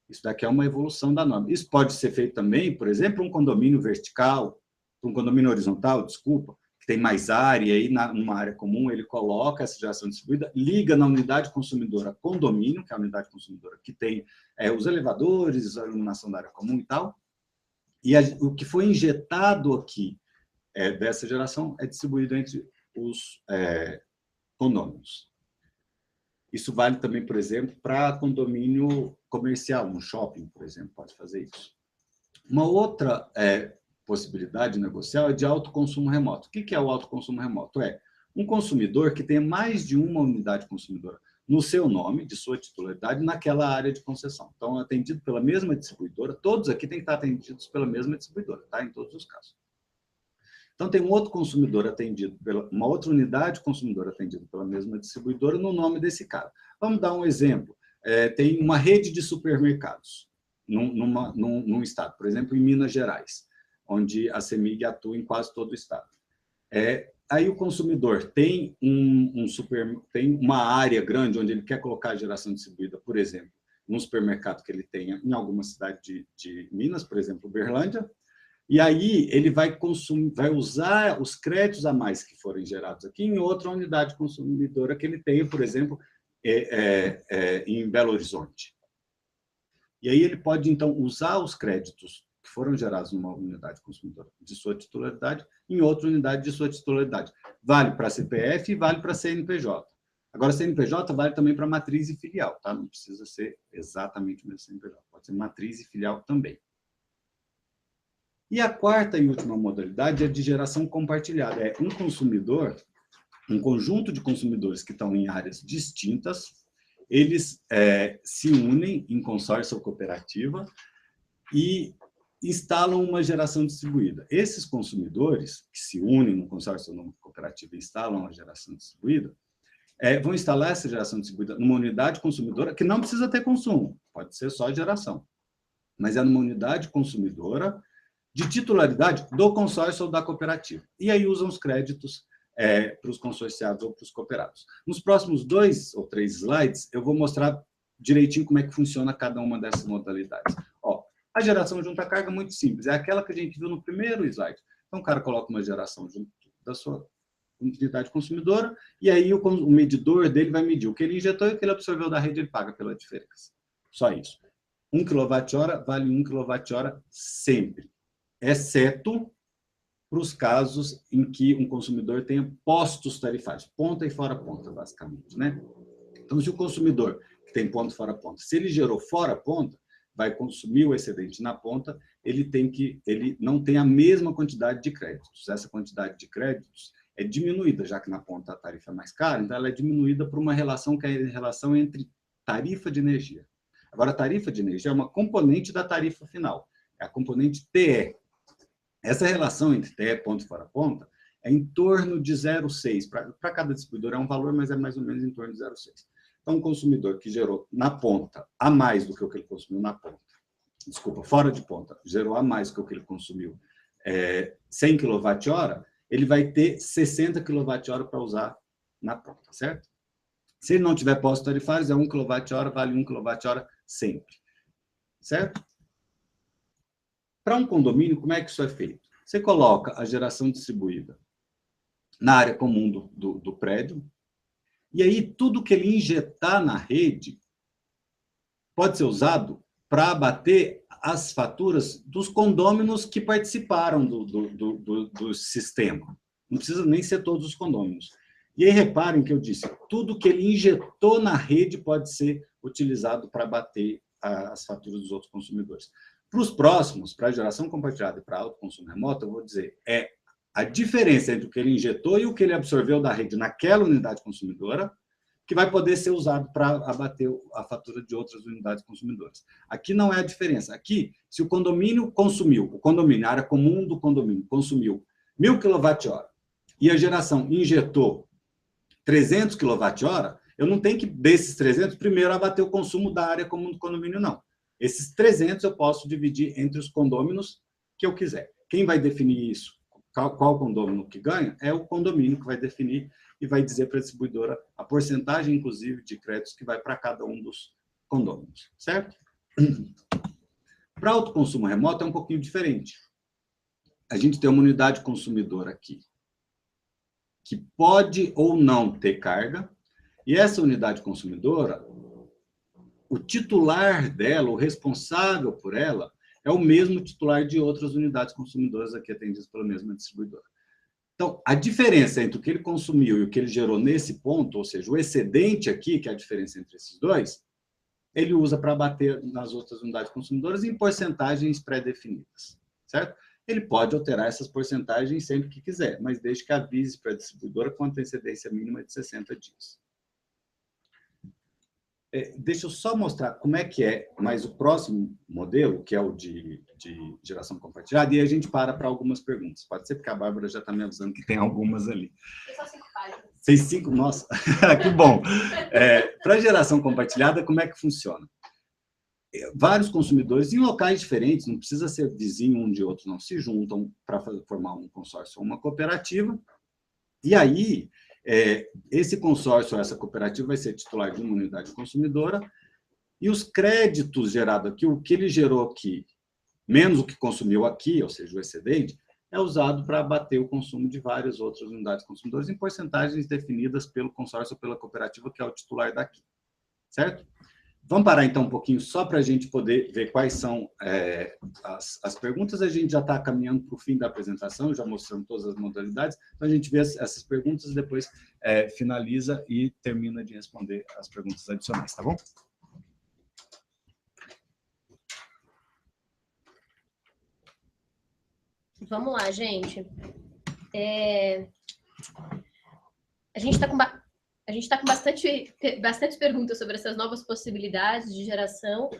Isso daqui é uma evolução da norma. Isso pode ser feito também, por exemplo, um condomínio vertical, um condomínio horizontal, desculpa, que tem mais área, e numa área comum ele coloca essa geração distribuída, liga na unidade consumidora condomínio, que é a unidade consumidora que tem os elevadores, a iluminação da área comum e tal, e o que foi injetado aqui dessa geração é distribuído entre os condôminos. Isso vale também, por exemplo, para condomínio comercial, um shopping, por exemplo, pode fazer isso. Uma outra possibilidade negocial é de autoconsumo remoto. O que é o autoconsumo remoto? É um consumidor que tenha mais de uma unidade consumidora no seu nome, de sua titularidade, naquela área de concessão. Então, atendido pela mesma distribuidora, todos aqui têm que estar atendidos pela mesma distribuidora, tá? Em todos os casos. Então, tem um outro consumidor atendido, uma outra unidade consumidora atendida pela mesma distribuidora no nome desse cara. Vamos dar um exemplo. Tem uma rede de supermercados num estado, por exemplo, em Minas Gerais, onde a CEMIG atua em quase todo o estado. Aí o consumidor tem tem uma área grande onde ele quer colocar a geração distribuída, por exemplo, num supermercado que ele tenha em alguma cidade de Minas, por exemplo, Uberlândia, e aí ele vai usar os créditos a mais que forem gerados aqui em outra unidade consumidora que ele tenha, por exemplo, em Belo Horizonte. E aí ele pode, então, usar os créditos que foram gerados numa unidade consumidora de sua titularidade em outra unidade de sua titularidade. Vale para CPF e vale para CNPJ. Agora, CNPJ vale também para matriz e filial, tá? Não precisa ser exatamente o mesmo CNPJ, pode ser matriz e filial também. E a quarta e última modalidade é de geração compartilhada. É um consumidor, um conjunto de consumidores que estão em áreas distintas, eles se unem em consórcio ou cooperativa e instalam uma geração distribuída. Esses consumidores que se unem no consórcio ou numa cooperativa e instalam a geração distribuída, vão instalar essa geração distribuída numa unidade consumidora que não precisa ter consumo, pode ser só geração, mas é numa unidade consumidora de titularidade do consórcio ou da cooperativa. E aí usam os créditos para os consorciados ou para os cooperados. Nos próximos 2 ou 3 slides, eu vou mostrar direitinho como é que funciona cada uma dessas modalidades. A geração junta carga é muito simples, é aquela que a gente viu no primeiro slide. Então, o cara coloca uma geração junto da sua unidade consumidora, e aí o medidor dele vai medir o que ele injetou e o que ele absorveu da rede, ele paga pela diferença. Só isso. 1 kWh vale 1 kWh sempre, exceto para os casos em que um consumidor tenha postos tarifários, ponta e fora ponta, basicamente, né? Então, se o consumidor que tem ponto fora ponta, se ele gerou fora ponta, vai consumir o excedente na ponta, ele não tem a mesma quantidade de créditos. Essa quantidade de créditos é diminuída, já que na ponta a tarifa é mais cara, então ela é diminuída por uma relação que é a relação entre tarifa de energia. Agora, a tarifa de energia é uma componente da tarifa final, é a componente TE. Essa relação entre TE, ponto fora ponta, é em torno de 0,6. Para cada distribuidor é um valor, mas é mais ou menos em torno de 0,6. Então, um consumidor que gerou na ponta a mais do que o que ele consumiu na ponta, desculpa, fora de ponta, gerou a mais do que o que ele consumiu 100 kWh, ele vai ter 60 kWh para usar na ponta, certo? Se ele não tiver postos tarifários, 1 kWh, vale 1 kWh sempre, certo? Para um condomínio, como é que isso é feito? Você coloca a geração distribuída na área comum do prédio, e aí tudo que ele injetar na rede pode ser usado para abater as faturas dos condôminos que participaram do sistema. Não precisa nem ser todos os condôminos. E aí reparem que eu disse, tudo que ele injetou na rede pode ser utilizado para abater as faturas dos outros consumidores. Para os próximos, para a geração compartilhada e para autoconsumo remoto, eu vou dizer, a diferença entre o que ele injetou e o que ele absorveu da rede naquela unidade consumidora, que vai poder ser usado para abater a fatura de outras unidades consumidoras. Aqui não é a diferença. Aqui, se o condomínio consumiu, a área comum do condomínio consumiu 1.000 kWh e a geração injetou 300 kWh, eu não tenho que, desses 300, primeiro abater o consumo da área comum do condomínio, não. Esses 300 eu posso dividir entre os condôminos que eu quiser. Quem vai definir isso? Qual condomínio que ganha? É o condomínio que vai definir e vai dizer para a distribuidora a porcentagem, inclusive, de créditos que vai para cada um dos condôminos, certo? Para autoconsumo remoto é um pouquinho diferente. A gente tem uma unidade consumidora aqui, que pode ou não ter carga, e essa unidade consumidora, o titular dela, o responsável por ela, é o mesmo titular de outras unidades consumidoras aqui atendidas pela mesma distribuidora. Então, a diferença entre o que ele consumiu e o que ele gerou nesse ponto, ou seja, o excedente aqui, que é a diferença entre esses dois, ele usa para bater nas outras unidades consumidoras em porcentagens pré-definidas, certo? Ele pode alterar essas porcentagens sempre que quiser, mas desde que avise para a distribuidora com antecedência mínima de 60 dias. Deixa eu só mostrar como é que é, mas o próximo modelo, que é o de geração compartilhada, e a gente para algumas perguntas. Pode ser porque a Bárbara já está me avisando que tem algumas ali. Tem só 5 páginas. 5? Nossa, que bom! Para geração compartilhada, como é que funciona? Vários consumidores, em locais diferentes, não precisa ser vizinho um de outro, não, se juntam para formar um consórcio ou uma cooperativa, e aí esse consórcio ou essa cooperativa vai ser titular de uma unidade consumidora, e os créditos gerados aqui, o que ele gerou aqui, menos o que consumiu aqui, ou seja, o excedente, é usado para abater o consumo de várias outras unidades consumidoras em porcentagens definidas pelo consórcio ou pela cooperativa, que é o titular daqui, certo? Vamos parar, então, um pouquinho, só para a gente poder ver quais são as perguntas. A gente já está caminhando para o fim da apresentação, já mostramos todas as modalidades, então a gente vê essas perguntas, depois finaliza e termina de responder as perguntas adicionais, tá bom? Vamos lá, gente. A gente está com bastante perguntas sobre essas novas possibilidades de geração,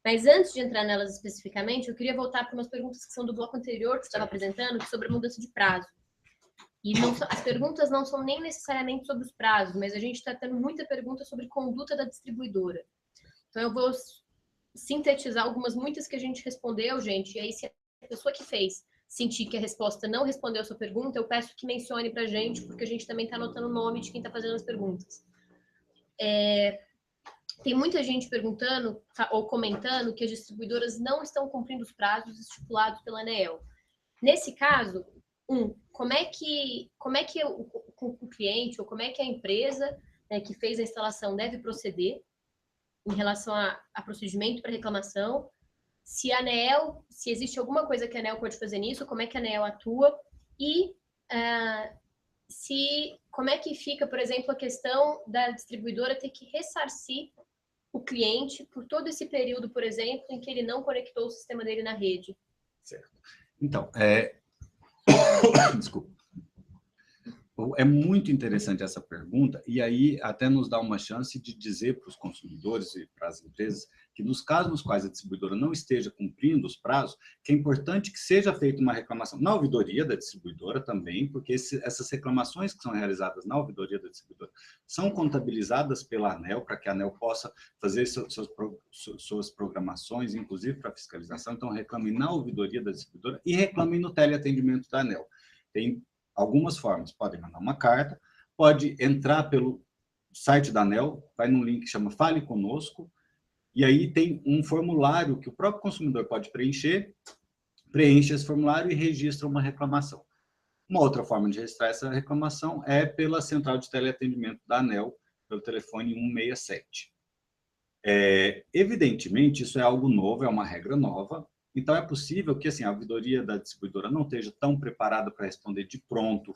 mas antes de entrar nelas especificamente, eu queria voltar para umas perguntas que são do bloco anterior que você estava apresentando, sobre a mudança de prazo. E as perguntas não são nem necessariamente sobre os prazos, mas a gente está tendo muita pergunta sobre conduta da distribuidora. Então, eu vou sintetizar muitas que a gente respondeu, gente, e aí se a pessoa que fez sentir que a resposta não respondeu a sua pergunta, eu peço que mencione para a gente, porque a gente também está anotando o nome de quem está fazendo as perguntas. Tem muita gente perguntando ou comentando que as distribuidoras não estão cumprindo os prazos estipulados pela ANEEL. Nesse caso, como é que o cliente ou como é que a empresa, né, que fez a instalação deve proceder em relação a procedimento para reclamação? Se a ANEEL, se existe alguma coisa que a ANEEL pode fazer nisso, como é que a ANEEL atua e como é que fica, por exemplo, a questão da distribuidora ter que ressarcir o cliente por todo esse período, por exemplo, em que ele não conectou o sistema dele na rede. Certo. Então, desculpa. É muito interessante essa pergunta, e aí até nos dá uma chance de dizer para os consumidores e para as empresas que nos casos nos quais a distribuidora não esteja cumprindo os prazos, que é importante que seja feita uma reclamação na ouvidoria da distribuidora também, porque essas reclamações que são realizadas na ouvidoria da distribuidora são contabilizadas pela ANEEL, para que a ANEEL possa fazer suas programações, inclusive para fiscalização. Então, reclame na ouvidoria da distribuidora e reclame no teleatendimento da ANEEL. Tem algumas formas, pode mandar uma carta, pode entrar pelo site da ANEEL, vai num link que chama Fale Conosco, e aí tem um formulário que o próprio consumidor pode preenche esse formulário e registra uma reclamação. Uma outra forma de registrar essa reclamação é pela central de teleatendimento da ANEEL, pelo telefone 167. Evidentemente, isso é algo novo, é uma regra nova. Então, é possível que assim, a ouvidoria da distribuidora não esteja tão preparada para responder de pronto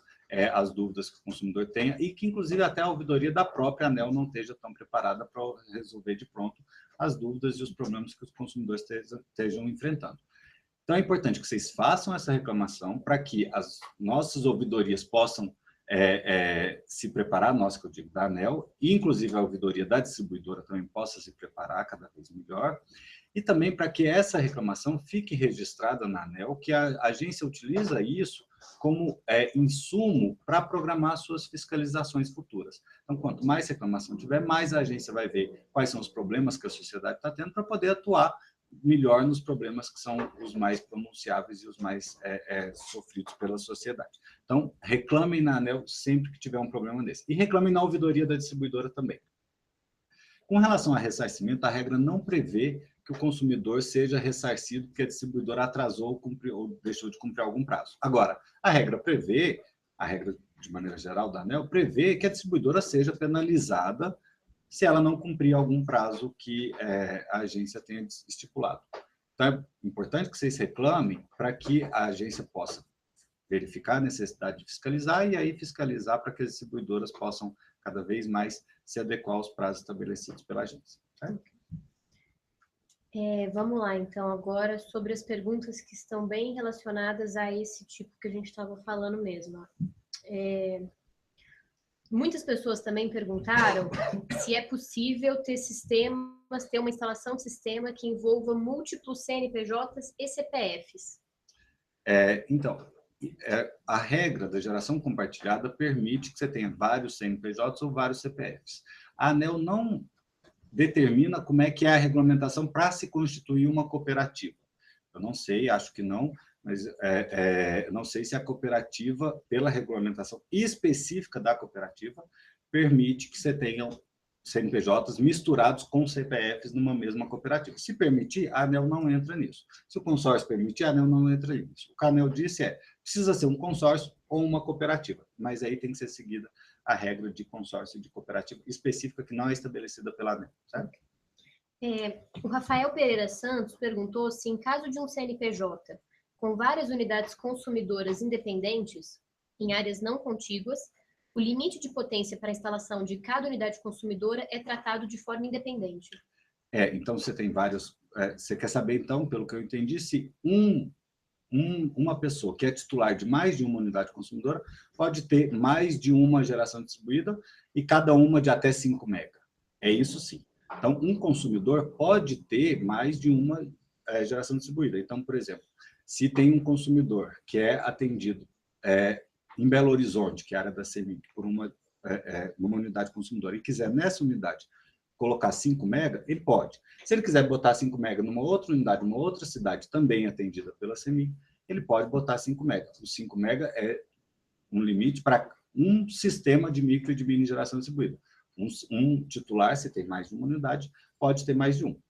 as dúvidas que o consumidor tenha e que, inclusive, até a ouvidoria da própria ANEEL não esteja tão preparada para resolver de pronto as dúvidas e os problemas que os consumidores estejam enfrentando. Então, é importante que vocês façam essa reclamação para que as nossas ouvidorias possam se preparar, nós que eu digo da ANEEL, e inclusive a ouvidoria da distribuidora também possa se preparar cada vez melhor, e também para que essa reclamação fique registrada na ANEEL, que a agência utiliza isso como insumo para programar suas fiscalizações futuras. Então, quanto mais reclamação tiver, mais a agência vai ver quais são os problemas que a sociedade está tendo para poder atuar melhor nos problemas que são os mais pronunciáveis e os mais sofridos pela sociedade. Então, reclamem na ANEEL sempre que tiver um problema desse. E reclamem na ouvidoria da distribuidora também. Com relação a ressarcimento, a regra não prevê que o consumidor seja ressarcido porque a distribuidora atrasou ou deixou de cumprir algum prazo. Agora, a regra de maneira geral da ANEEL, prevê que a distribuidora seja penalizada se ela não cumprir algum prazo que a agência tenha estipulado. Então, é importante que vocês reclamem para que a agência possa verificar a necessidade de fiscalizar e aí fiscalizar para que as distribuidoras possam cada vez mais se adequar aos prazos estabelecidos pela agência. Certo? Vamos lá, então, agora sobre as perguntas que estão bem relacionadas a esse tipo que a gente estava falando mesmo. Muitas pessoas também perguntaram se é possível ter uma instalação de sistema que envolva múltiplos CNPJs e CPFs. Então, a regra da geração compartilhada permite que você tenha vários CNPJs ou vários CPFs. A ANEEL não determina como é que é a regulamentação para se constituir uma cooperativa. Eu não sei, acho que não, mas não sei se a cooperativa, pela regulamentação específica da cooperativa, permite que você tenha CNPJs misturados com CPFs numa mesma cooperativa. Se permitir, a ANEEL não entra nisso. Se o consórcio permitir, a ANEEL não entra nisso. O que a ANEEL disse precisa ser um consórcio ou uma cooperativa, mas aí tem que ser seguida a regra de consórcio e de cooperativa específica que não é estabelecida pela ANEEL, certo? O Rafael Pereira Santos perguntou se, em caso de um CNPJ com várias unidades consumidoras independentes, em áreas não contíguas, o limite de potência para a instalação de cada unidade consumidora é tratado de forma independente. Então, você tem vários... você quer saber, então, pelo que eu entendi, se uma pessoa que é titular de mais de uma unidade consumidora pode ter mais de uma geração distribuída e cada uma de até 5 mega. É isso sim. Então, um consumidor pode ter mais de uma geração distribuída. Então, por exemplo, se tem um consumidor que é atendido em Belo Horizonte, que é a área da CEMIG, por uma unidade consumidora, e quiser nessa unidade colocar 5 mega, ele pode. Se ele quiser botar 5 mega numa outra unidade, numa outra cidade, também atendida pela CEMIG, ele pode botar 5 mega. O 5 mega é um limite para um sistema de micro e de mini geração distribuída. Um titular, se tem mais de uma unidade, pode ter mais de um.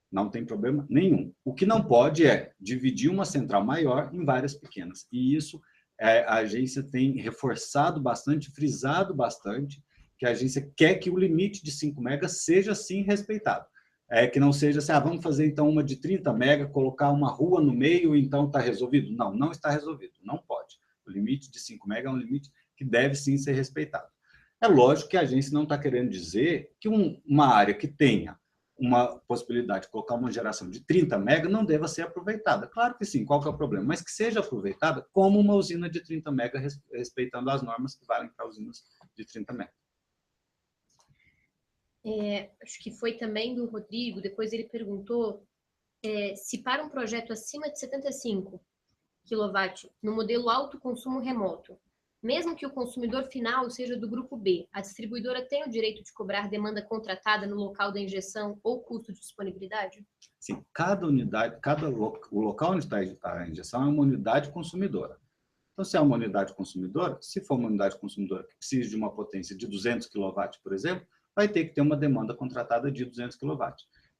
Não tem problema nenhum. O que não pode é dividir uma central maior em várias pequenas. E isso a agência tem reforçado bastante, frisado bastante, que a agência quer que o limite de 5 megas seja, sim, respeitado. Que não seja assim, vamos fazer, então, uma de 30 mega, colocar uma rua no meio, então está resolvido. Não, não está resolvido, não pode. O limite de 5 mega é um limite que deve, sim, ser respeitado. É lógico que a agência não está querendo dizer que uma área que tenha uma possibilidade de colocar uma geração de 30 mega não deva ser aproveitada. Claro que sim, qual que é o problema? Mas que seja aproveitada como uma usina de 30 mega, respeitando as normas que valem para usinas de 30 mega. Acho que foi também do Rodrigo, depois ele perguntou se para um projeto acima de 75 kW, no modelo alto consumo remoto, mesmo que o consumidor final seja do grupo B, a distribuidora tem o direito de cobrar demanda contratada no local da injeção ou custo de disponibilidade? Sim, cada unidade, o local onde está a injeção é uma unidade consumidora. Então, se é uma unidade consumidora, se for uma unidade consumidora que precisa de uma potência de 200 kW, por exemplo, vai ter que ter uma demanda contratada de 200 kW,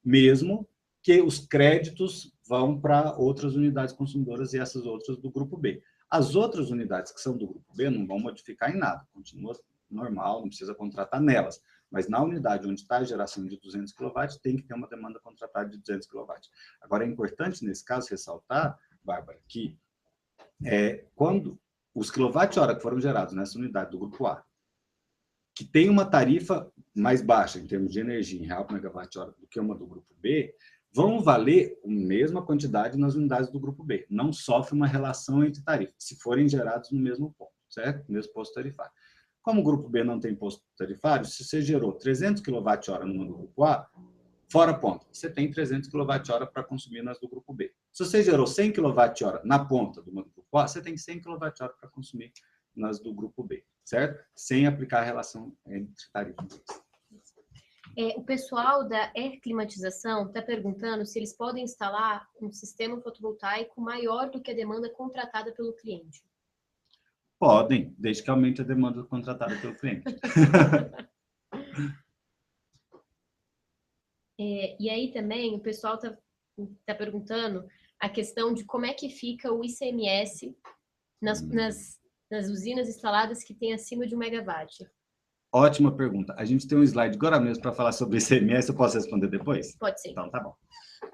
mesmo que os créditos vão para outras unidades consumidoras e essas outras do grupo B. As outras unidades que são do grupo B não vão modificar em nada, continua normal, não precisa contratar nelas. Mas na unidade onde está a geração de 200 kW, tem que ter uma demanda contratada de 200 kW. Agora, é importante, nesse caso, ressaltar, Bárbara, que quando os quilowatt-hora que foram gerados nessa unidade do grupo A, que tem uma tarifa mais baixa em termos de energia em real por megawatt-hora do que uma do grupo B, vão valer a mesma quantidade nas unidades do grupo B. Não sofre uma relação entre tarifas, se forem gerados no mesmo ponto, certo? No mesmo posto tarifário. Como o grupo B não tem imposto tarifário, se você gerou 300 kWh no grupo A, fora ponta, você tem 300 kWh para consumir nas do grupo B. Se você gerou 100 kWh na ponta do grupo A, você tem 100 kWh para consumir nas do grupo B, certo? Sem aplicar a relação entre tarifa. O pessoal da Air Climatização está perguntando se eles podem instalar um sistema fotovoltaico maior do que a demanda contratada pelo cliente. Podem, desde que aumente a demanda contratada pelo cliente. E aí também o pessoal tá perguntando a questão de como é que fica o ICMS nas usinas instaladas que tem acima de 1 megawatt. Ótima pergunta. A gente tem um slide agora mesmo para falar sobre ICMS. Eu posso responder depois? Pode ser. Então, tá bom.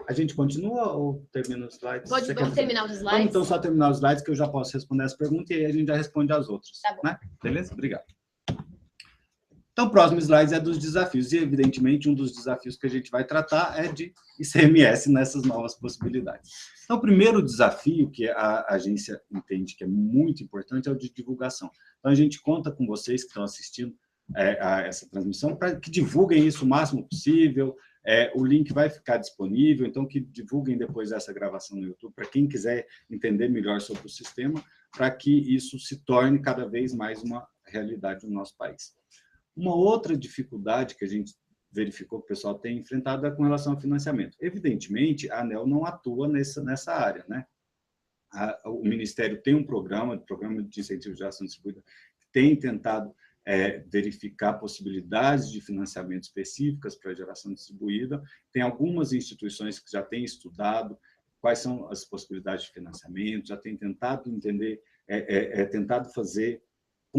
A gente continua ou termina os slides? Vamos terminar os slides? Vamos então só terminar os slides, que eu já posso responder as perguntas e aí a gente já responde as outras. Tá bom. Né? Beleza? Obrigado. Então, o próximo slide é dos desafios. E, evidentemente, um dos desafios que a gente vai tratar é de ICMS nessas novas possibilidades. Então, o primeiro desafio que a agência entende que é muito importante é o de divulgação. Então, a gente conta com vocês que estão assistindo a essa transmissão para que divulguem isso o máximo possível. O link vai ficar disponível, então que divulguem depois essa gravação no YouTube, para quem quiser entender melhor sobre o sistema, para que isso se torne cada vez mais uma realidade no nosso país. Uma outra dificuldade que a gente verificou que o pessoal tem enfrentado é com relação ao financiamento. Evidentemente, a ANEEL não atua nessa área, né? O Ministério tem um programa de incentivo de geração distribuída, que tem tentado verificar possibilidades de financiamento específicas para a geração distribuída. Tem algumas instituições que já têm estudado quais são as possibilidades de financiamento, já têm tentado entender, tentado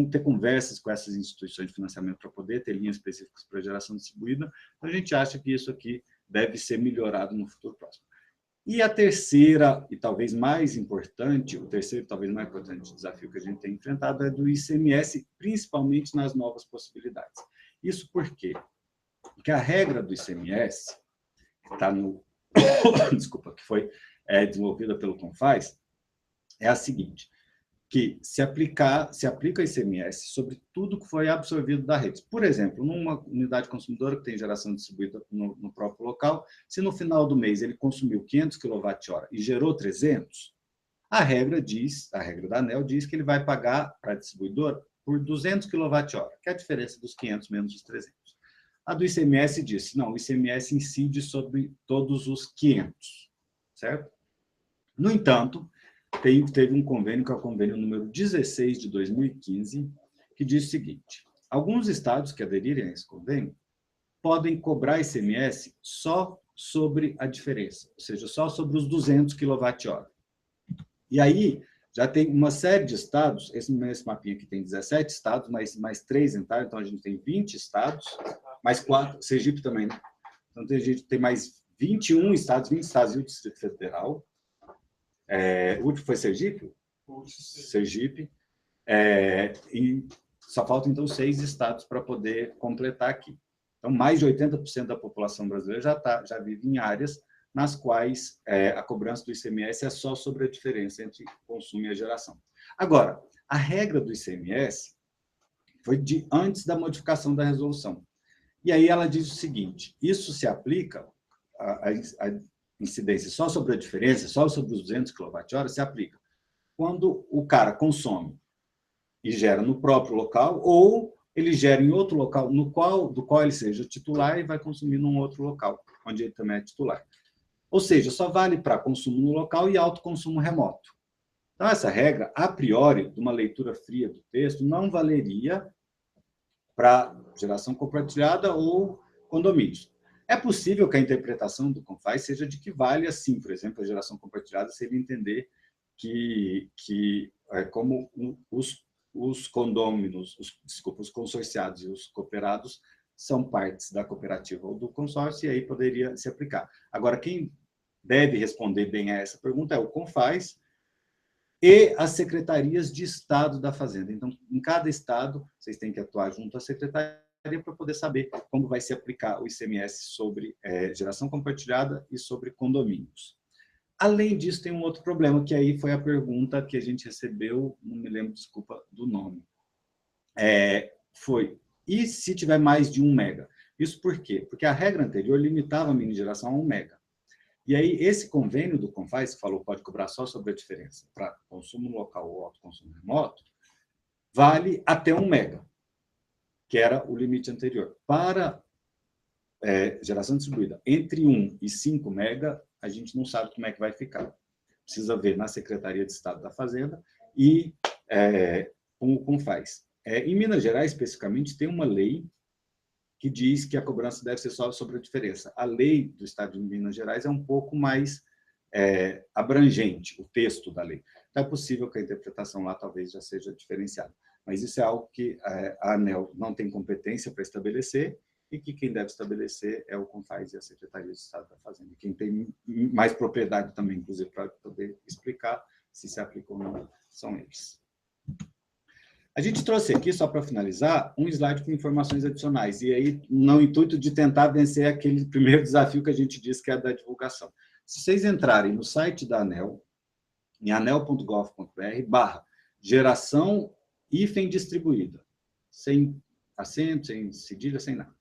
ter conversas com essas instituições de financiamento para poder ter linhas específicas para a geração distribuída. Então, a gente acha que isso aqui deve ser melhorado no futuro próximo. E a terceira, e talvez mais importante, o terceiro, talvez mais importante desafio que a gente tem enfrentado é do ICMS, principalmente nas novas possibilidades. Isso por quê? Porque a regra do ICMS, que está no... Desculpa, que foi desenvolvida pelo Confaz, é a seguinte, que se aplica ICMS sobre tudo que foi absorvido da rede. Por exemplo, numa unidade consumidora que tem geração distribuída no próprio local, se no final do mês ele consumiu 500 kWh e gerou 300, a regra da ANEEL diz que ele vai pagar para a distribuidora por 200 kWh, que é a diferença dos 500 menos os 300. A do ICMS disse, não, o ICMS incide sobre todos os 500, certo? No entanto, teve um convênio, que é o convênio número 16 de 2015, que diz o seguinte, alguns estados que aderirem a esse convênio podem cobrar ICMS só sobre a diferença, ou seja, só sobre os 200 kWh. E aí, já tem uma série de estados, esse mapinha aqui tem 17 estados, mais 3 entraram, então a gente tem 20 estados, mais 4, Sergipe também, né? Então a gente tem mais 21 estados, 20 estados e o Distrito Federal. O último foi Sergipe? Sergipe. E só faltam, então, 6 estados para poder completar aqui. Então, mais de 80% da população brasileira já vive em áreas nas quais a cobrança do ICMS é só sobre a diferença entre consumo e a geração. Agora, a regra do ICMS foi de antes da modificação da resolução. E aí ela diz o seguinte, isso se aplica, a incidência só sobre a diferença, só sobre os 200 kWh, se aplica quando o cara consome e gera no próprio local, ou ele gera em outro local do qual ele seja titular e vai consumir num outro local, onde ele também é titular. Ou seja, só vale para consumo no local e autoconsumo remoto. Então, essa regra, a priori, de uma leitura fria do texto, não valeria para geração compartilhada ou condomínios. É possível que a interpretação do Confaz seja de que vale assim, por exemplo, a geração compartilhada, se ele entender que como os condôminos, os consorciados e os cooperados são partes da cooperativa ou do consórcio, e aí poderia se aplicar. Agora, quem deve responder bem a essa pergunta é o Confaz e as secretarias de Estado da Fazenda. Então, em cada estado, vocês têm que atuar junto à secretaria para poder saber como vai se aplicar o ICMS sobre geração compartilhada e sobre condomínios. Além disso, tem um outro problema, que aí foi a pergunta que a gente recebeu, não me lembro, desculpa, do nome. foi, e se tiver mais de 1 mega? Isso por quê? Porque a regra anterior limitava a mini geração a 1 mega. E aí, esse convênio do Confaz, que falou pode cobrar só sobre a diferença para consumo local ou autoconsumo remoto, vale até 1 mega, que era o limite anterior. Para geração distribuída entre 1 e 5 mega, a gente não sabe como é que vai ficar. Precisa ver na Secretaria de Estado da Fazenda e com o Confaz. Em Minas Gerais, especificamente, tem uma lei que diz que a cobrança deve ser só sobre a diferença. A lei do Estado de Minas Gerais é um pouco mais abrangente, o texto da lei. Então, é possível que a interpretação lá talvez já seja diferenciada. Mas isso é algo que a ANEEL não tem competência para estabelecer e que quem deve estabelecer é o Confaz e a Secretaria de Estado da Fazenda. Quem tem mais propriedade também, inclusive, para poder explicar se aplica ou não, são eles. A gente trouxe aqui, só para finalizar, um slide com informações adicionais, e aí no intuito de tentar vencer aquele primeiro desafio que a gente disse, que é a da divulgação. Se vocês entrarem no site da ANEEL, em anel.gov.br/geração distribuída, sem acento, sem cedilha, sem nada.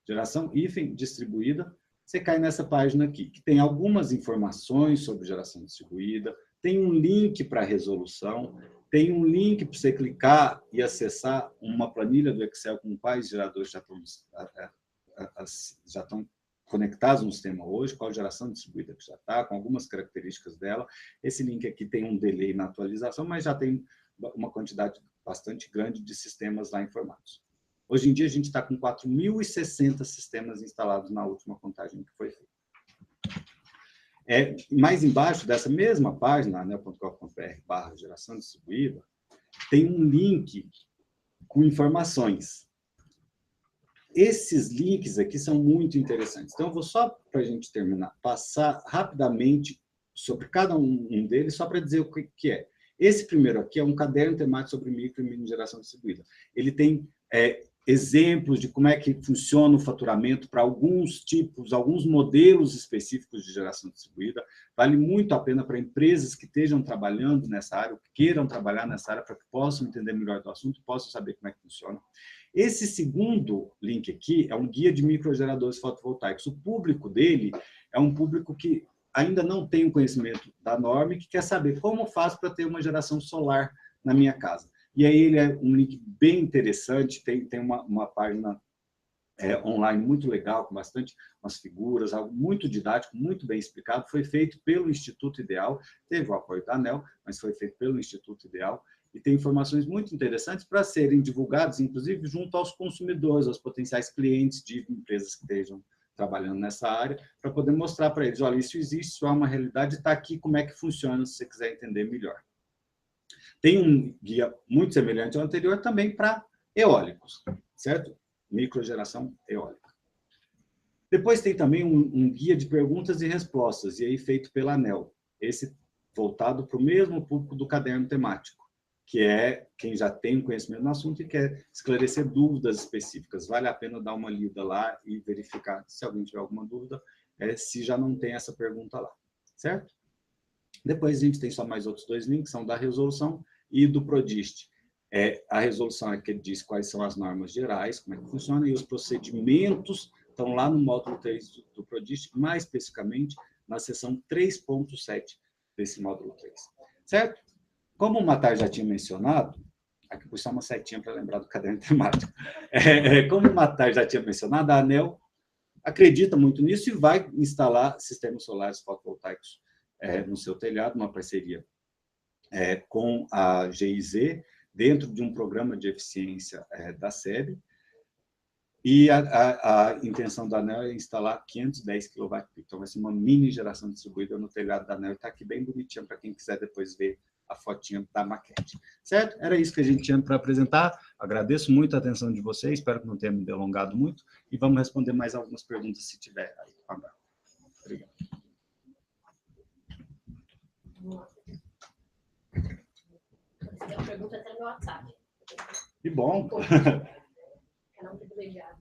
Geração distribuída, você cai nessa página aqui, que tem algumas informações sobre geração distribuída, tem um link para a resolução, tem um link para você clicar e acessar uma planilha do Excel com quais geradores já estão conectados no sistema hoje, qual geração distribuída que já está, com algumas características dela. Esse link aqui tem um delay na atualização, mas já tem uma quantidade bastante grande de sistemas lá informados. Hoje em dia, a gente está com 4.060 sistemas instalados na última contagem que foi feita. Mais embaixo dessa mesma página, anel.gov.br/geração distribuída, tem um link com informações. Esses links aqui são muito interessantes. Então, eu vou só, para a gente terminar, passar rapidamente sobre cada um deles, só para dizer o que é. Esse primeiro aqui é um caderno temático sobre micro e mini geração distribuída. Ele tem exemplos de como é que funciona o faturamento para alguns tipos, alguns modelos específicos de geração distribuída. Vale muito a pena para empresas que estejam trabalhando nessa área, ou que queiram trabalhar nessa área, para que possam entender melhor do assunto, possam saber como é que funciona. Esse segundo link aqui é um guia de microgeradores fotovoltaicos. O público dele é um público que ainda não tem o conhecimento da norma e que quer saber como faço para ter uma geração solar na minha casa. E aí ele é um link bem interessante, tem uma página online muito legal, com bastante umas figuras, algo muito didático, muito bem explicado. Foi feito pelo Instituto Ideal, teve o apoio da ANEEL, mas foi feito pelo Instituto Ideal, e tem informações muito interessantes para serem divulgadas, inclusive, junto aos consumidores, aos potenciais clientes de empresas que estejam trabalhando nessa área, para poder mostrar para eles, olha, isso existe, isso é uma realidade, está aqui como é que funciona, se você quiser entender melhor. Tem um guia muito semelhante ao anterior também para eólicos, certo? Microgeração eólica. Depois tem também um guia de perguntas e respostas, e aí feito pela ANEEL, esse voltado para o mesmo público do caderno temático, que é quem já tem conhecimento no assunto e quer esclarecer dúvidas específicas. Vale a pena dar uma lida lá e verificar, se alguém tiver alguma dúvida, se já não tem essa pergunta lá, certo? Depois a gente tem só mais outros dois links, são da resolução e do Prodist. A resolução é que ele diz quais são as normas gerais, como é que funciona, e os procedimentos estão lá no módulo 3 do Prodist, mais especificamente na seção 3.7 desse módulo 3. Certo? Como o Matar já tinha mencionado, aqui pus só uma setinha para lembrar do caderno temático, como o Matar já tinha mencionado, a ANEEL acredita muito nisso e vai instalar sistemas solares fotovoltaicos no seu telhado, uma parceria com a GIZ, dentro de um programa de eficiência da SEB, e a intenção da ANEEL é instalar 510 kW. Então, vai ser uma mini geração distribuída no telhado da ANEEL, está aqui bem bonitinha para quem quiser depois ver a fotinha da maquete. Certo? Era isso que a gente tinha para apresentar. Agradeço muito a atenção de vocês, espero que não tenha me delongado muito, e vamos responder mais algumas perguntas, se tiver aí. Obrigado. Tem uma pergunta até no WhatsApp. Que bom. Canal privilegiado.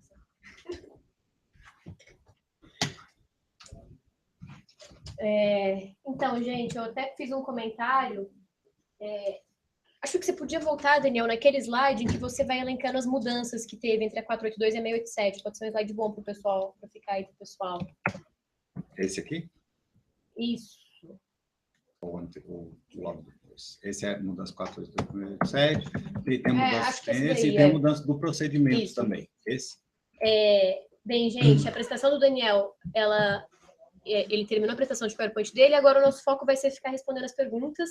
Então, gente, eu até fiz um comentário. Acho que você podia voltar, Daniel, naquele slide em que você vai elencando as mudanças que teve entre a 482 e a 687. Pode ser um slide bom para o pessoal, para ficar aí para o pessoal. Esse aqui? Isso. O logo depois. Esse é a mudança 482 e tem mudança e tem a mudança do procedimento isso. Também. Esse? Bem, gente, a apresentação do Daniel, ele terminou a apresentação de PowerPoint dele, agora o nosso foco vai ser ficar respondendo as perguntas.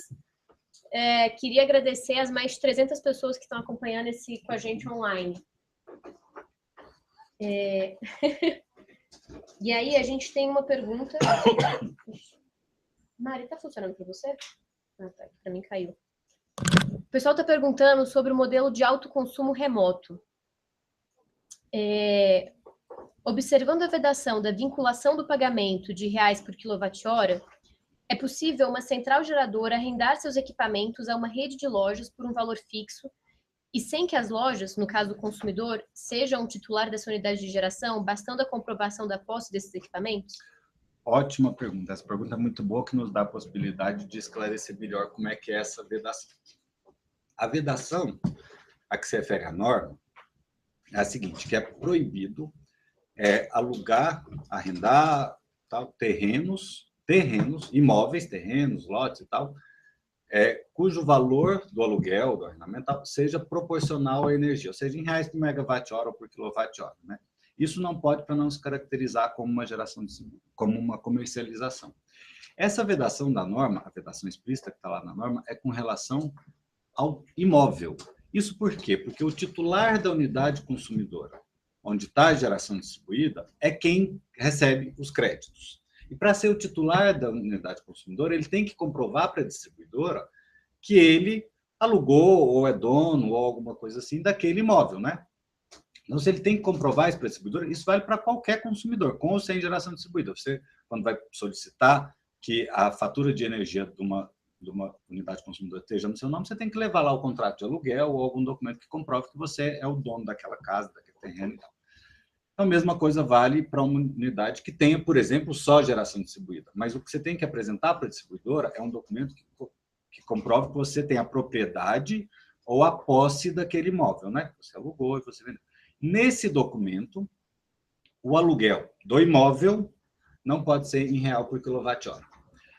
Queria agradecer as mais de 300 pessoas que estão acompanhando com a gente online. E aí, a gente tem uma pergunta. Mari, tá funcionando para você? Ah, tá. Para mim caiu. O pessoal está perguntando sobre o modelo de autoconsumo remoto. Observando a vedação da vinculação do pagamento de reais por quilowatt-hora, é possível uma central geradora arrendar seus equipamentos a uma rede de lojas por um valor fixo e sem que as lojas, no caso do consumidor, sejam o titular dessa unidade de geração, bastando a comprovação da posse desses equipamentos? Ótima pergunta. Essa pergunta é muito boa, que nos dá a possibilidade de esclarecer melhor como é que é essa vedação. A vedação, a que se refere à norma, é a seguinte, que é proibido alugar, arrendar terrenos, imóveis, lotes e tal, cujo valor do aluguel, do arrendamento, seja proporcional à energia, ou seja, em reais por megawatt-hora ou por quilowatt-hora, né? Isso não pode, para não se caracterizar como uma geração como uma comercialização. Essa vedação da norma, a vedação explícita que está lá na norma, é com relação ao imóvel. Isso por quê? Porque o titular da unidade consumidora, onde está a geração distribuída, é quem recebe os créditos. E para ser o titular da unidade consumidora, ele tem que comprovar para a distribuidora que ele alugou, ou é dono, ou alguma coisa assim, daquele imóvel, né? Então, se ele tem que comprovar isso para a distribuidora, isso vale para qualquer consumidor, com ou sem geração distribuída. Você, quando vai solicitar que a fatura de energia de uma unidade consumidora esteja no seu nome, você tem que levar lá o contrato de aluguel ou algum documento que comprove que você é o dono daquela casa, daquele terreno e tal. Então, a mesma coisa vale para uma unidade que tenha, por exemplo, só geração distribuída. Mas o que você tem que apresentar para a distribuidora é um documento que comprove que você tem a propriedade ou a posse daquele imóvel, né? Você alugou e você vendeu. Nesse documento, o aluguel do imóvel não pode ser em real por quilowatt-hora.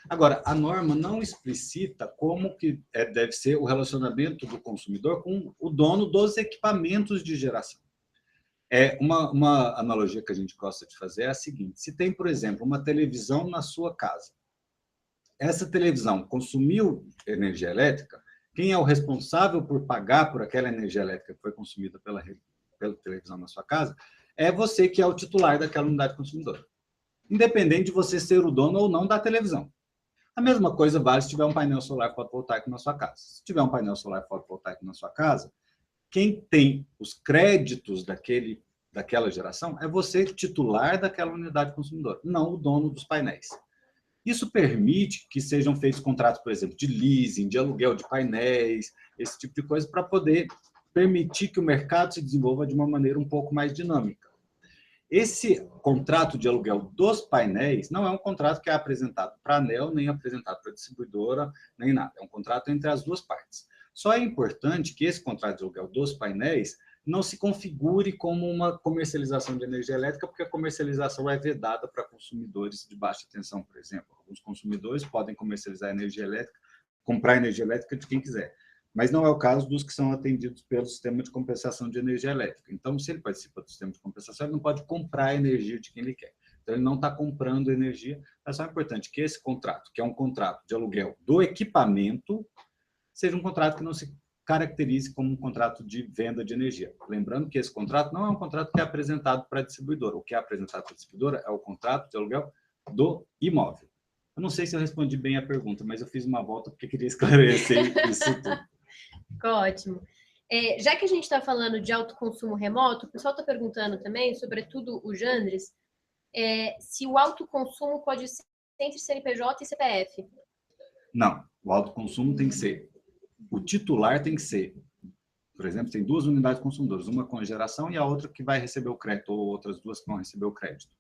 Agora, a norma não explicita como que deve ser o relacionamento do consumidor com o dono dos equipamentos de geração. Uma analogia que a gente gosta de fazer é a seguinte: se tem, por exemplo, uma televisão na sua casa, essa televisão consumiu energia elétrica, quem é o responsável por pagar por aquela energia elétrica que foi consumida pela televisão na sua casa é você, que é o titular daquela unidade consumidora, independente de você ser o dono ou não da televisão. A mesma coisa vale se tiver um painel solar fotovoltaico na sua casa. Se tiver um painel solar fotovoltaico na sua casa, quem tem os créditos daquela geração é você, titular daquela unidade consumidora, não o dono dos painéis. Isso permite que sejam feitos contratos, por exemplo, de leasing, de aluguel de painéis, esse tipo de coisa, para poder permitir que o mercado se desenvolva de uma maneira um pouco mais dinâmica. Esse contrato de aluguel dos painéis não é um contrato que é apresentado para a ANEEL, nem apresentado para a distribuidora, nem nada. É um contrato entre as duas partes. Só é importante que esse contrato de aluguel dos painéis não se configure como uma comercialização de energia elétrica, porque a comercialização é vedada para consumidores de baixa tensão, por exemplo. Alguns consumidores podem comercializar energia elétrica, comprar energia elétrica de quem quiser, mas não é o caso dos que são atendidos pelo sistema de compensação de energia elétrica. Então, se ele participa do sistema de compensação, ele não pode comprar a energia de quem ele quer. Então, ele não está comprando energia. É só importante que esse contrato, que é um contrato de aluguel do equipamento, seja um contrato que não se caracterize como um contrato de venda de energia. Lembrando que esse contrato não é um contrato que é apresentado para a distribuidora. O que é apresentado para a distribuidora é o contrato de aluguel do imóvel. Eu não sei se eu respondi bem a pergunta, mas eu fiz uma volta porque queria esclarecer isso tudo. Ótimo. Já que a gente está falando de autoconsumo remoto, o pessoal está perguntando também, sobretudo o Jandres, se o autoconsumo pode ser entre CNPJ e CPF. Não, o autoconsumo tem que ser, o titular tem que ser, por exemplo, tem duas unidades consumidoras, uma com geração e a outra que vai receber o crédito, ou outras duas que vão receber o crédito.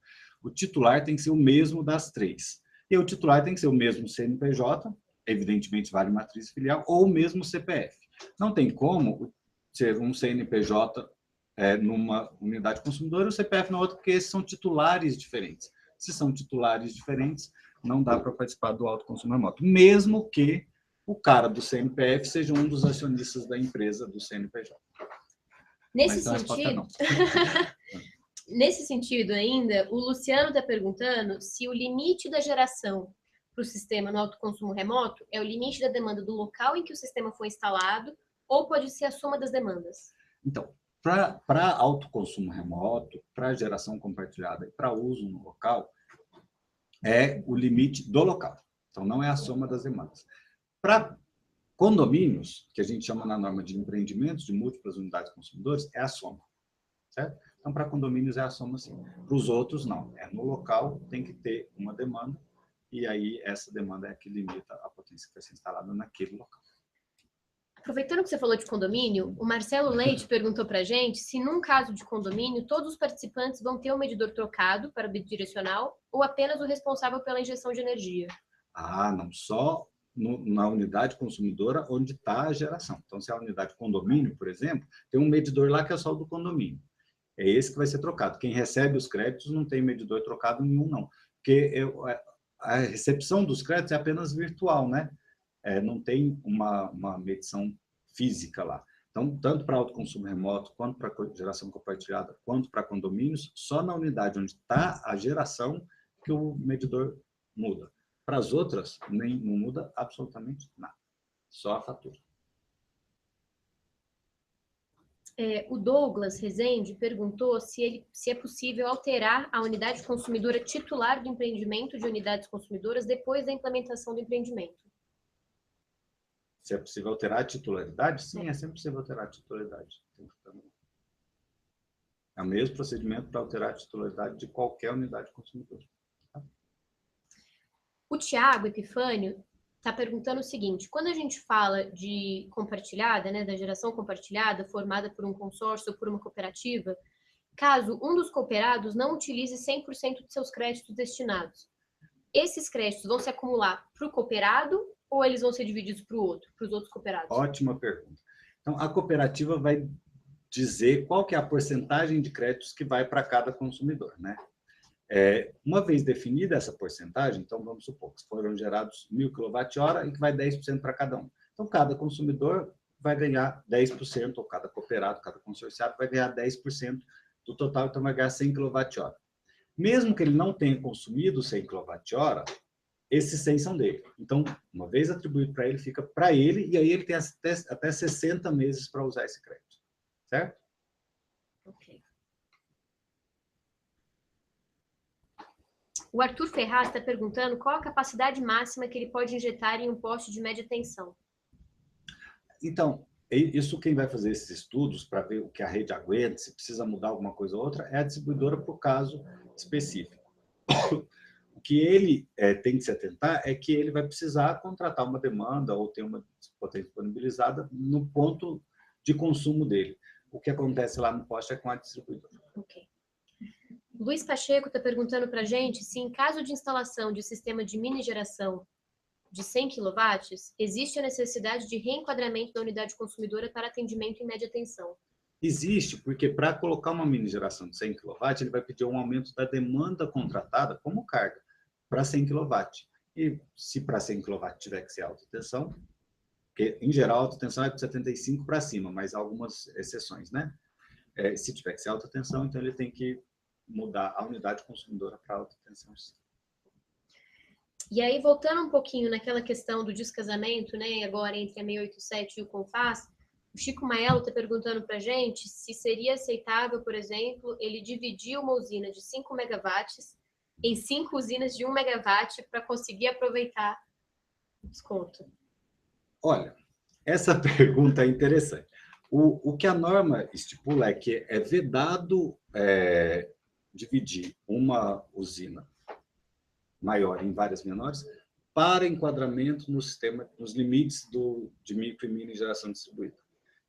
O titular tem que ser o mesmo das três. E o titular tem que ser o mesmo CNPJ, evidentemente vale matriz filial, ou o mesmo CPF. Não tem como ser um CNPJ numa unidade consumidora e o CPF na outra, porque esses são titulares diferentes. Se são titulares diferentes, não dá para participar do autoconsumo remoto, mesmo que o cara do CNPF seja um dos acionistas da empresa do CNPJ. Nesse sentido, nesse sentido ainda, o Luciano está perguntando se o limite da geração para o sistema no autoconsumo remoto é o limite da demanda do local em que o sistema foi instalado ou pode ser a soma das demandas? Então, para autoconsumo remoto, para geração compartilhada e para uso no local, é o limite do local. Então, não é a soma das demandas. Para condomínios, que a gente chama na norma de empreendimentos de múltiplas unidades consumidores, é a soma. Certo? Então, para condomínios é a soma sim. Para os outros, não. É no local, tem que ter uma demanda, e aí essa demanda é que limita a potência que vai ser instalada naquele local. Aproveitando que você falou de condomínio, o Marcelo Leite perguntou para a gente se, num caso de condomínio, todos os participantes vão ter um medidor trocado para bidirecional ou apenas o responsável pela injeção de energia. Ah, não. Só na unidade consumidora onde está a geração. Então, se é a unidade condomínio, por exemplo, tem um medidor lá que é só o do condomínio. É esse que vai ser trocado. Quem recebe os créditos não tem medidor trocado nenhum, não. Porque a recepção dos créditos é apenas virtual, né? Não tem uma medição física lá. Então, tanto para autoconsumo remoto, quanto para geração compartilhada, quanto para condomínios, só na unidade onde está a geração que o medidor muda. Para as outras, não muda absolutamente nada. Só a fatura. O Douglas Rezende perguntou se é possível alterar a unidade consumidora titular do empreendimento de unidades consumidoras depois da implementação do empreendimento. Se é possível alterar a titularidade? Sim, é sempre possível alterar a titularidade. É o mesmo procedimento para alterar a titularidade de qualquer unidade consumidora. Tá? O Tiago Epifânio está perguntando o seguinte: quando a gente fala de compartilhada, né, da geração compartilhada, formada por um consórcio ou por uma cooperativa, caso um dos cooperados não utilize 100% de seus créditos destinados, esses créditos vão se acumular para o cooperado ou eles vão ser divididos para os outros cooperados? Ótima pergunta. Então, a cooperativa vai dizer qual que é a porcentagem de créditos que vai para cada consumidor, né? Uma vez definida essa porcentagem, então vamos supor que foram gerados 1.000 kWh e que vai 10% para cada um. Então, cada consumidor vai ganhar 10%, ou cada cooperado, cada consorciado vai ganhar 10% do total, então vai ganhar 100 kWh. Mesmo que ele não tenha consumido 100 kWh, esses 100 são dele. Então, uma vez atribuído para ele, fica para ele, e aí ele tem até 60 meses para usar esse crédito. Certo? Ok. O Arthur Ferraz está perguntando qual a capacidade máxima que ele pode injetar em um poste de média tensão. Então, isso quem vai fazer esses estudos para ver o que a rede aguenta, se precisa mudar alguma coisa ou outra, é a distribuidora para o caso específico. O que ele tem que se atentar é que ele vai precisar contratar uma demanda ou ter uma potência disponibilizada no ponto de consumo dele. O que acontece lá no poste é com a distribuidora. Ok. Luiz Pacheco está perguntando para a gente se, em caso de instalação de sistema de mini geração de 100 kW, existe a necessidade de reenquadramento da unidade consumidora para atendimento em média tensão. Existe, porque para colocar uma mini geração de 100 kW, ele vai pedir um aumento da demanda contratada como carga para 100 kW. E se para 100 kW tiver que ser alta tensão, porque em geral a alta tensão é de 75 para cima, mas há algumas exceções, né? Se tiver que ser alta tensão, então ele tem que mudar a unidade consumidora para alta tensão. E aí, voltando um pouquinho naquela questão do descasamento, né, agora entre a 687 e o CONFAS, o Chico Maelo está perguntando para a gente se seria aceitável, por exemplo, ele dividir uma usina de 5 megawatts em 5 usinas de 1 megawatt para conseguir aproveitar o desconto. Olha, essa pergunta é interessante. O que a norma estipula é que é vedado dividir uma usina maior em várias menores para enquadramento no sistema, nos limites de micro e mini geração distribuída.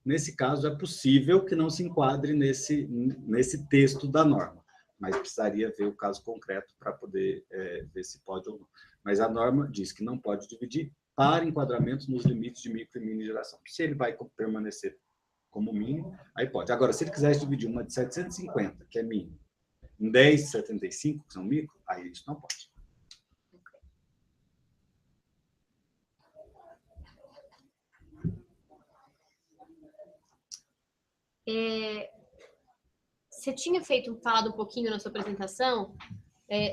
Nesse caso, é possível que não se enquadre nesse texto da norma, mas precisaria ver o caso concreto para poder ver se pode ou não. Mas a norma diz que não pode dividir para enquadramentos nos limites de micro e mini geração. Se ele vai permanecer como mini, aí pode. Agora, se ele quisesse dividir uma de 750, que é mini, em 10 de 75, que são micro, aí isso não pode. Você tinha falado um pouquinho na sua apresentação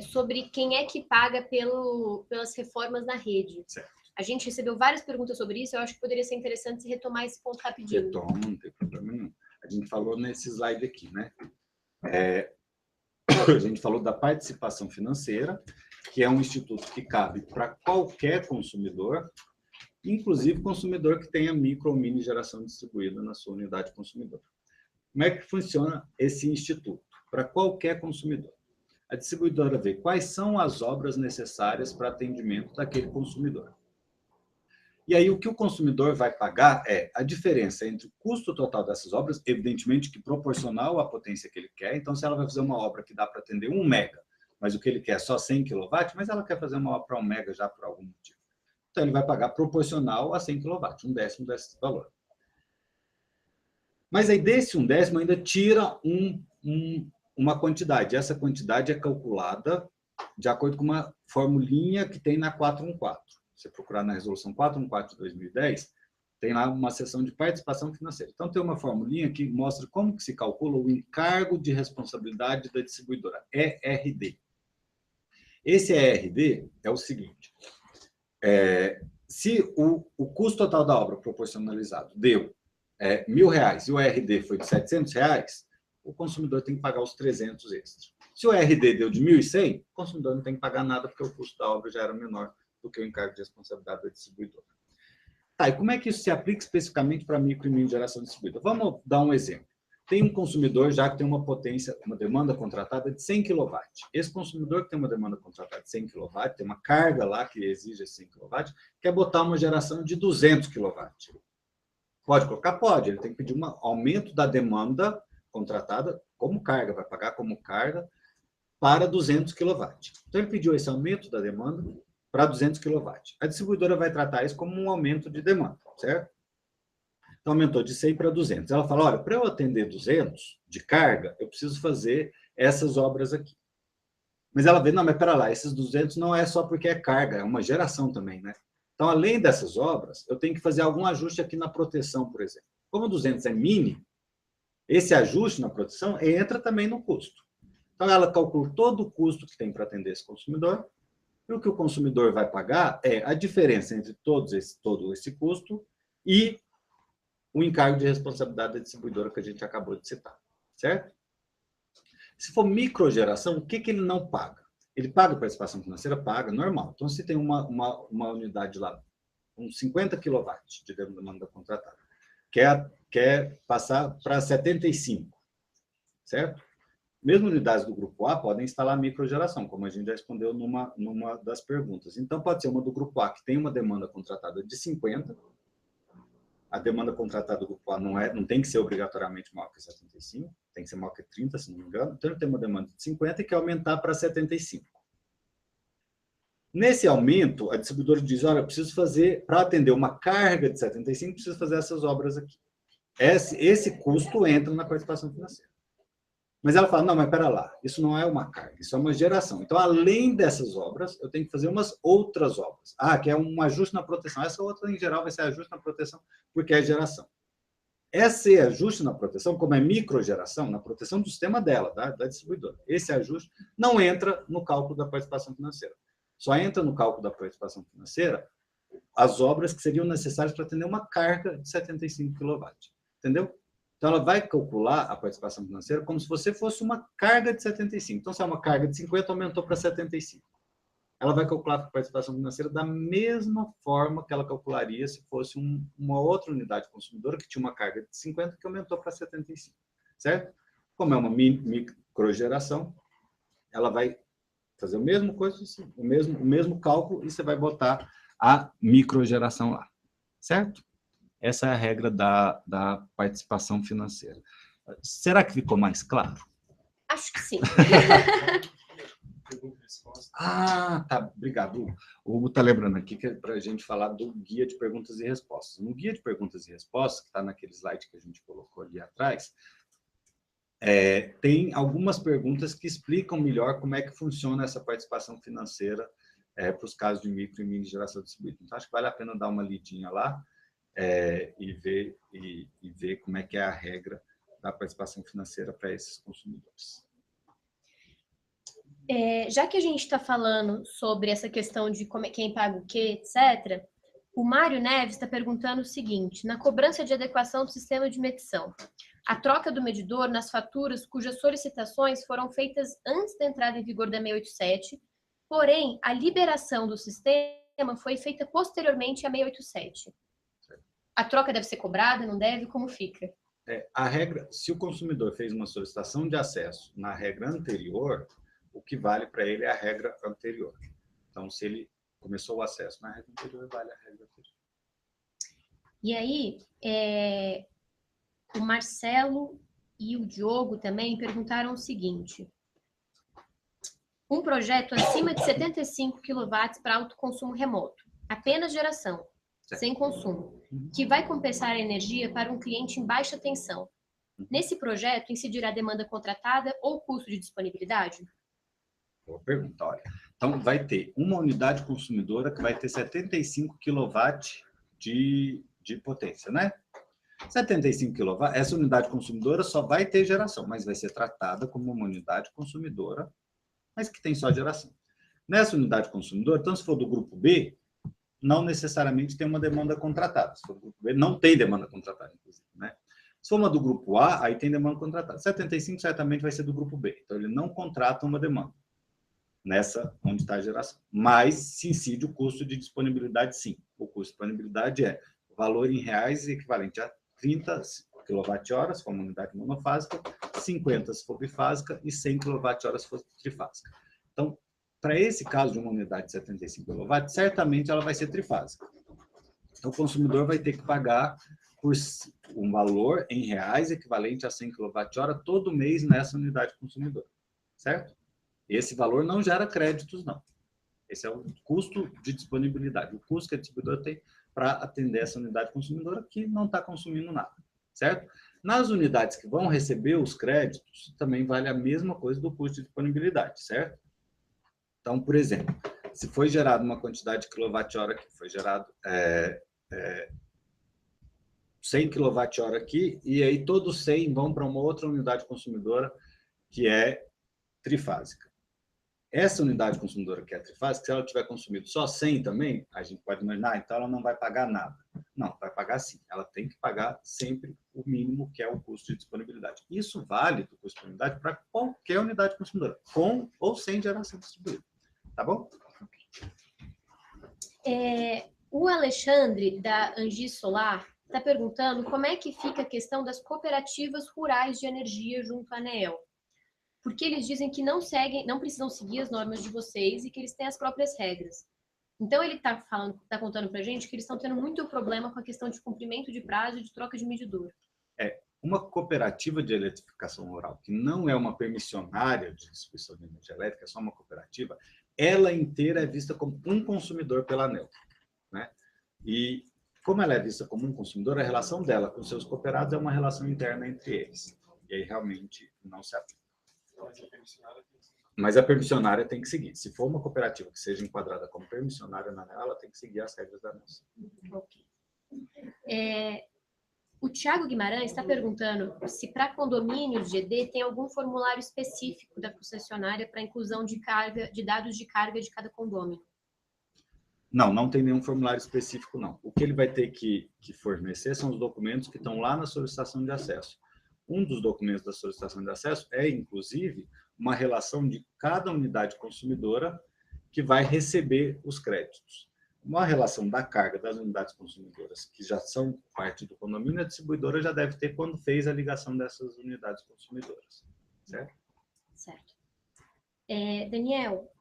sobre quem é que paga pelas reformas na rede. Certo. A gente recebeu várias perguntas sobre isso, eu acho que poderia ser interessante se retomar esse ponto rapidinho. Retomo, não tem problema nenhum. A gente falou nesse slide aqui, né? A gente falou da participação financeira, que é um instituto que cabe para qualquer consumidor, inclusive consumidor que tenha micro ou mini geração distribuída na sua unidade consumidora. Como é que funciona esse instituto? Para qualquer consumidor. A distribuidora vê quais são as obras necessárias para atendimento daquele consumidor. E aí, o que o consumidor vai pagar é a diferença entre o custo total dessas obras, evidentemente que proporcional à potência que ele quer. Então, se ela vai fazer uma obra que dá para atender 1 mega, mas o que ele quer é só 100 kW, mas ela quer fazer uma obra para 1 mega já por algum motivo. Então, ele vai pagar proporcional a 100 kW, 1/10 desse valor. Mas aí, desse 1/10, ainda tira uma quantidade. Essa quantidade é calculada de acordo com uma formulinha que tem na 414. Você procurar na resolução 414 de 2010, tem lá uma seção de participação financeira. Então, tem uma formulinha que mostra como que se calcula o encargo de responsabilidade da distribuidora, ERD. Esse ERD é o seguinte, se o custo total da obra proporcionalizado deu R$1.000 e o ERD foi de R$700, o consumidor tem que pagar os 300 extras. Se o ERD deu de 1.100, o consumidor não tem que pagar nada, porque o custo da obra já era menor do que o encargo de responsabilidade da distribuidora. Tá, e como é que isso se aplica especificamente para micro e mini geração distribuída? Vamos dar um exemplo. Tem um consumidor já que tem uma potência, uma demanda contratada de 100 kW. Esse consumidor que tem uma demanda contratada de 100 kW, tem uma carga lá que exige 100 kW, quer botar uma geração de 200 kW. Pode colocar? Pode. Ele tem que pedir um aumento da demanda contratada como carga, vai pagar como carga para 200 kW. Então, ele pediu esse aumento da demanda para 200 kW. A distribuidora vai tratar isso como um aumento de demanda, certo? Então, aumentou de 100 para 200. Ela fala, olha, para eu atender 200 de carga, eu preciso fazer essas obras aqui. Mas ela vê, não, mas pera lá, esses 200 não é só porque é carga, é uma geração também, né? Então, além dessas obras, eu tenho que fazer algum ajuste aqui na proteção, por exemplo. Como 200 é mini, esse ajuste na proteção entra também no custo. Então, ela calcula todo o custo que tem para atender esse consumidor, e o que o consumidor vai pagar é a diferença entre todo esse custo e o encargo de responsabilidade da distribuidora que a gente acabou de citar, certo? Se for microgeração, o que ele não paga? Ele paga participação financeira? Paga, normal. Então, se tem uma unidade lá, com 50 kW de demanda contratada, quer passar para 75, certo? Mesmo unidades do grupo A podem instalar microgeração, como a gente já respondeu numa das perguntas. Então, pode ser uma do grupo A que tem uma demanda contratada de 50. A demanda contratada do grupo A não tem que ser obrigatoriamente maior que 75, tem que ser maior que 30, se não me engano. Então, ele tem uma demanda de 50 e quer aumentar para 75. Nesse aumento, a distribuidora diz, olha, eu preciso fazer, para atender uma carga de 75, preciso fazer essas obras aqui. Esse custo entra na participação financeira. Mas ela fala, não, mas pera lá, isso não é uma carga, isso é uma geração. Então, além dessas obras, eu tenho que fazer umas outras obras. Que é um ajuste na proteção. Essa outra, em geral, vai ser ajuste na proteção, porque é geração. Esse ajuste na proteção, como é microgeração, na proteção do sistema dela, da distribuidora, esse ajuste não entra no cálculo da participação financeira. Só entra no cálculo da participação financeira as obras que seriam necessárias para atender uma carga de 75 kW. Entendeu? Então, ela vai calcular a participação financeira como se você fosse uma carga de 75. Então, se é uma carga de 50, aumentou para 75. Ela vai calcular a participação financeira da mesma forma que ela calcularia se fosse uma outra unidade consumidora que tinha uma carga de 50 que aumentou para 75. Certo? Como é uma microgeração, ela vai fazer a mesma coisa, o mesmo cálculo, e você vai botar a microgeração lá. Certo? Essa é a regra da participação financeira. Será que ficou mais claro? Acho que sim. Ah, tá, obrigado. O Hugo está lembrando aqui que é para a gente falar do guia de perguntas e respostas. No guia de perguntas e respostas, que está naquele slide que a gente colocou ali atrás, tem algumas perguntas que explicam melhor como é que funciona essa participação financeira para os casos de micro e mini geração distribuída. Então, acho que vale a pena dar uma lidinha lá e ver como é que é a regra da participação financeira para esses consumidores. Já que a gente está falando sobre essa questão de quem paga o quê, etc., o Mário Neves está perguntando o seguinte: na cobrança de adequação do sistema de medição, a troca do medidor nas faturas cujas solicitações foram feitas antes da entrada em vigor da 687, porém, a liberação do sistema foi feita posteriormente à 687. A troca deve ser cobrada, não deve? Como fica? A regra, se o consumidor fez uma solicitação de acesso na regra anterior, o que vale para ele é a regra anterior. Então, se ele começou o acesso na regra anterior, vale a regra anterior. E aí, o Marcelo e o Diogo também perguntaram o seguinte: um projeto acima de 75 kW para autoconsumo remoto, apenas geração, sem consumo, que vai compensar a energia para um cliente em baixa tensão. Nesse projeto, incidirá a demanda contratada ou custo de disponibilidade? Boa pergunta, olha. Então, vai ter uma unidade consumidora que vai ter 75 kW de potência, né? 75 kW, essa unidade consumidora só vai ter geração, mas vai ser tratada como uma unidade consumidora, mas que tem só geração. Nessa unidade consumidora, então, se for do grupo B, não necessariamente tem uma demanda contratada. Se for do grupo B, não tem demanda contratada, inclusive, né? Se for uma do grupo A, aí tem demanda contratada. 75 certamente vai ser do grupo B, então ele não contrata uma demanda nessa onde está a geração. Mas se incide o custo de disponibilidade, sim. O custo de disponibilidade é o valor em reais equivalente a 30 kWh, se for uma unidade monofásica, 50 se for bifásica e 100 kWh se for trifásica. Então, para esse caso de uma unidade de 75 kW, certamente ela vai ser trifásica. Então, o consumidor vai ter que pagar por um valor em reais equivalente a 100 kWh todo mês nessa unidade consumidora, certo? Esse valor não gera créditos, não. Esse é o custo de disponibilidade, o custo que a distribuidora tem para atender essa unidade consumidora que não está consumindo nada, certo? Nas unidades que vão receber os créditos, também vale a mesma coisa do custo de disponibilidade, certo? Então, por exemplo, se foi gerada uma quantidade de quilowatt-hora que foi gerado 100 kWh aqui, e aí todos 100 vão para uma outra unidade consumidora que é trifásica. Essa unidade consumidora que é trifásica, se ela tiver consumido só 100 também, a gente pode imaginar, então ela não vai pagar nada. Não, vai pagar sim. Ela tem que pagar sempre o mínimo, que é o custo de disponibilidade. Isso vale do custo de disponibilidade para qualquer unidade consumidora, com ou sem geração distribuída. Tá bom? O Alexandre, da Angi Solar, está perguntando como é que fica a questão das cooperativas rurais de energia junto à ANEEL. Porque eles dizem que não precisam seguir as normas de vocês e que eles têm as próprias regras. Então, ele está contando para a gente que eles estão tendo muito problema com a questão de cumprimento de prazo e de troca de medidor. Uma cooperativa de eletrificação rural, que não é uma permissionária de distribuição de energia elétrica, é só uma cooperativa, ela inteira é vista como um consumidor pela ANEEL, né? E como ela é vista como um consumidor, a relação dela com seus cooperados é uma relação interna entre eles. E aí realmente não se aplica. Mas a permissionária tem que seguir. Se for uma cooperativa que seja enquadrada como permissionária na ANEEL, ela tem que seguir as regras da ANEEL. Ok. O Thiago Guimarães está perguntando se para condomínios de ED tem algum formulário específico da concessionária para inclusão de dados de carga de cada condômino. Não, não tem nenhum formulário específico, não. O que ele vai ter que fornecer são os documentos que estão lá na solicitação de acesso. Um dos documentos da solicitação de acesso é, inclusive, uma relação de cada unidade consumidora que vai receber os créditos. Uma relação da carga das unidades consumidoras que já são parte do condomínio, a distribuidora já deve ter quando fez a ligação dessas unidades consumidoras. Certo? Certo. Daniel,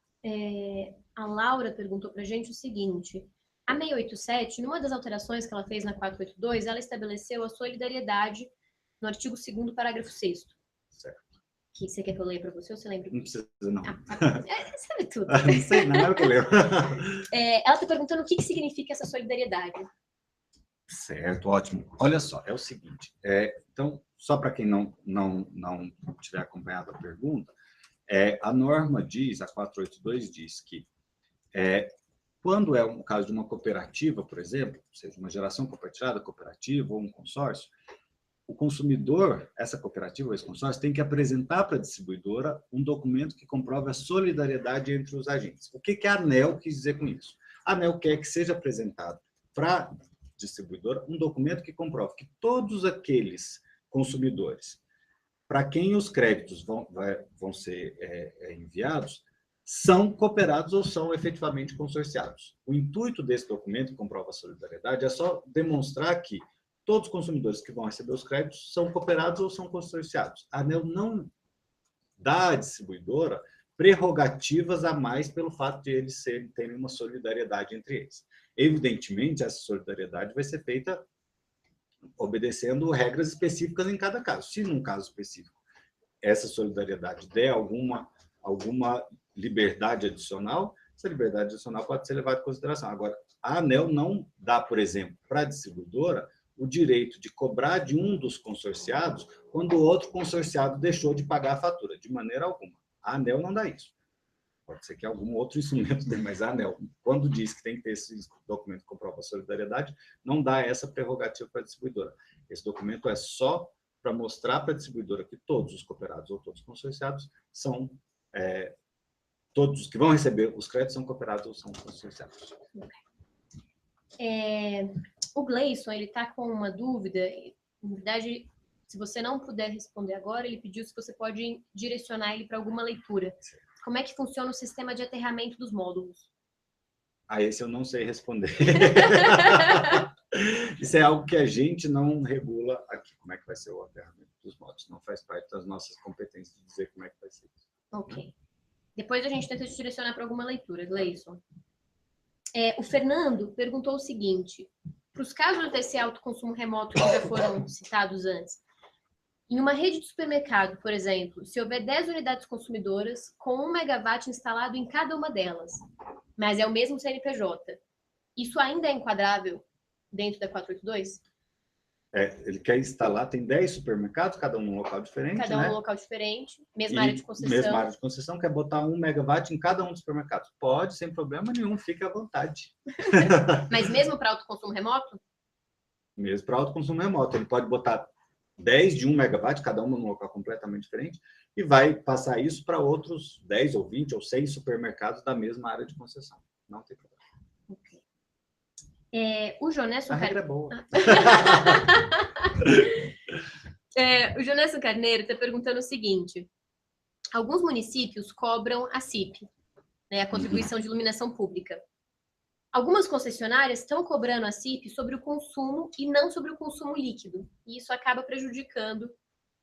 a Laura perguntou para a gente o seguinte: a 687, numa das alterações que ela fez na 482, ela estabeleceu a solidariedade no artigo 2º, parágrafo 6º. Certo. Que você quer que eu leia para você ou você lembra? Não precisa, não. Sabe tudo. Não sei, não é o que eu lembro. Ela está perguntando o que significa essa solidariedade. Certo, ótimo. Olha só, é o seguinte, então, só para quem não tiver acompanhado a pergunta, a norma diz, a 482 diz que quando é um caso de uma cooperativa, por exemplo, seja uma geração compartilhada, cooperativa ou um consórcio, o consumidor, essa cooperativa ou esse consórcio, tem que apresentar para a distribuidora um documento que comprove a solidariedade entre os agentes. O que a ANEEL quis dizer com isso? A ANEEL quer que seja apresentado para a distribuidora um documento que comprove que todos aqueles consumidores para quem os créditos vão ser enviados são cooperados ou são efetivamente consorciados. O intuito desse documento que comprova a solidariedade é só demonstrar que todos os consumidores que vão receber os créditos são cooperados ou são consorciados. A ANEEL não dá à distribuidora prerrogativas a mais pelo fato de eles terem uma solidariedade entre eles. Evidentemente, essa solidariedade vai ser feita obedecendo regras específicas em cada caso. Se num caso específico essa solidariedade der alguma liberdade adicional, essa liberdade adicional pode ser levada em consideração. Agora, a ANEEL não dá, por exemplo, para a distribuidora o direito de cobrar de um dos consorciados quando o outro consorciado deixou de pagar a fatura, de maneira alguma. A ANEEL não dá isso. Pode ser que algum outro instrumento dê, mas a ANEEL, quando diz que tem que ter esse documento que comprova a solidariedade, não dá essa prerrogativa para a distribuidora. Esse documento é só para mostrar para a distribuidora que todos os cooperados ou todos os consorciados são... todos os que vão receber os créditos são cooperados ou são consorciados. O Gleison, ele está com uma dúvida, na verdade, se você não puder responder agora, ele pediu se você pode direcionar ele para alguma leitura. Como é que funciona o sistema de aterramento dos módulos? Esse eu não sei responder. Isso é algo que a gente não regula aqui. Como é que vai ser o aterramento dos módulos? Não faz parte das nossas competências de dizer como é que vai ser isso. Ok. Depois a gente tenta te direcionar para alguma leitura, Gleison. O Fernando perguntou o seguinte: para os casos desse autoconsumo remoto que já foram citados antes, em uma rede de supermercado, por exemplo, se houver 10 unidades consumidoras com 1 megawatt instalado em cada uma delas, mas é o mesmo CNPJ, isso ainda é enquadrável dentro da 482? Ele quer instalar, tem 10 supermercados, cada um num local diferente, Cada um num local diferente, mesma área de concessão. Mesma área de concessão, quer botar 1 megawatt em cada um dos supermercados. Pode, sem problema nenhum, fique à vontade. Mas mesmo para autoconsumo remoto? Mesmo para autoconsumo remoto. Ele pode botar 10 de 1 megawatt, cada um num local completamente diferente, e vai passar isso para outros 10 ou 20 ou 100 supermercados da mesma área de concessão. Não tem problema. Ok. O Jonesso A regra é boa. O Jonesso Carneiro está perguntando o seguinte: alguns municípios cobram a CIP, né, a Contribuição de Iluminação Pública. Algumas concessionárias estão cobrando a CIP sobre o consumo e não sobre o consumo líquido. E isso acaba prejudicando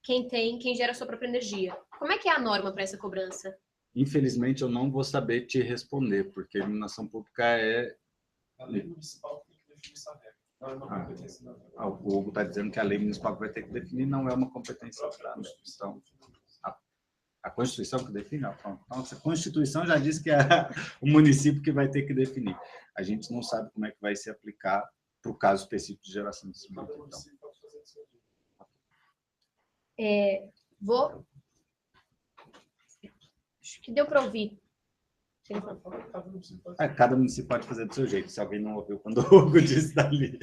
quem gera a sua própria energia. Como é que é a norma para essa cobrança? Infelizmente, eu não vou saber te responder, porque a iluminação pública é... A lei municipal tem que definir essa regra. Não é uma competência da ANEEL. O Hugo está dizendo que a lei municipal vai ter que definir, não é uma competência da ANEEL. Então, a Constituição que define? Então, essa Constituição já diz que é o município que vai ter que definir. A gente não sabe como é que vai se aplicar para o caso específico de geração de cimento. Então. Acho que deu para ouvir. Cada município pode fazer do seu jeito, se alguém não ouviu quando o Hugo disse dali.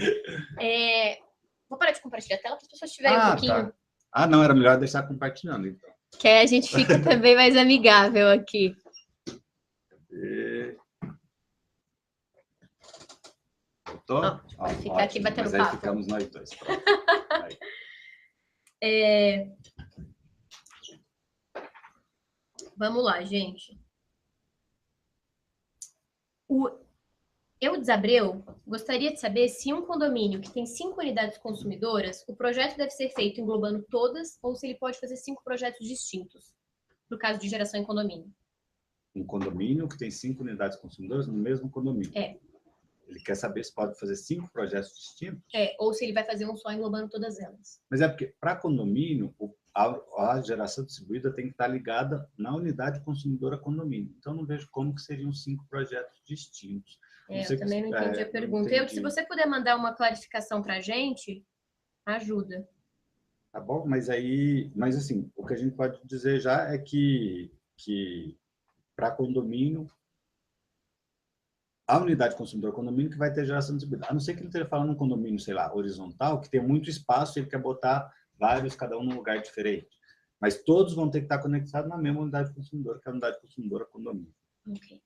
Vou parar de compartilhar a tela para as pessoas tiverem um pouquinho. Tá. Não, era melhor deixar compartilhando, então. Que aí a gente fica também mais amigável aqui. Voltou? Vai ficar aqui batendo papo. Mas aí ficamos nós dois. Vamos lá, gente. O Eudes Abreu gostaria de saber se um condomínio que tem 5 unidades consumidoras, o projeto deve ser feito englobando todas ou se ele pode fazer 5 projetos distintos, no caso de geração em condomínio. Um condomínio que tem 5 unidades consumidoras no mesmo condomínio? Ele quer saber se pode fazer 5 projetos distintos? Ou se ele vai fazer um só englobando todas elas. Mas é porque, para condomínio, a geração distribuída tem que estar ligada na unidade consumidora condomínio. Então, não vejo como que seriam 5 projetos distintos. Eu também não entendi a pergunta. Se você puder mandar uma clarificação para a gente, ajuda. Tá bom, mas assim, o que a gente pode dizer já é que para condomínio, a unidade consumidora condomínio que vai ter geração distribuída. A não ser que ele esteja falando um condomínio, sei lá, horizontal, que tem muito espaço e ele quer botar vários, cada um num lugar diferente. Mas todos vão ter que estar conectados na mesma unidade consumidora, que é a unidade consumidora condomínio. Ok.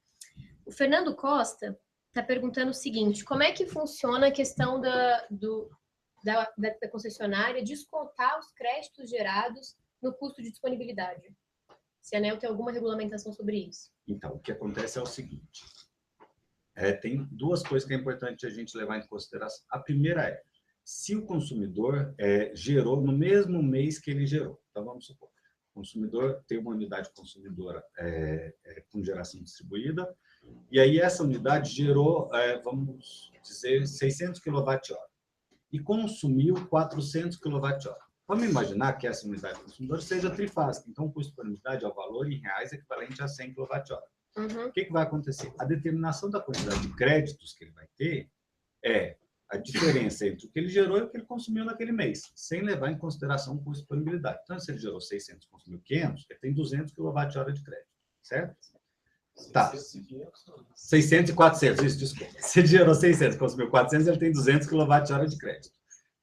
O Fernando Costa está perguntando o seguinte: como é que funciona a questão da concessionária descontar os créditos gerados no custo de disponibilidade? Se a ANEEL tem alguma regulamentação sobre isso. Então, o que acontece é o seguinte. Tem 2 coisas que é importante a gente levar em consideração. A primeira é, se o consumidor gerou no mesmo mês que ele gerou. Então, vamos supor, o consumidor tem uma unidade consumidora com geração distribuída, e aí essa unidade gerou, vamos dizer, 600 kWh e consumiu 400 kWh. Vamos imaginar que essa unidade consumidora seja trifásica, então o custo por unidade é o valor em reais equivalente a 100 kWh. Uhum. O que vai acontecer? A determinação da quantidade de créditos que ele vai ter é a diferença entre o que ele gerou e o que ele consumiu naquele mês, sem levar em consideração o custo de disponibilidade. Então, se ele gerou 600 e consumiu 500, ele tem 200 kWh de crédito, certo? Tá. 600 e 400, isso, desculpa. Se ele gerou 600 e consumiu 400, ele tem 200 kWh de crédito.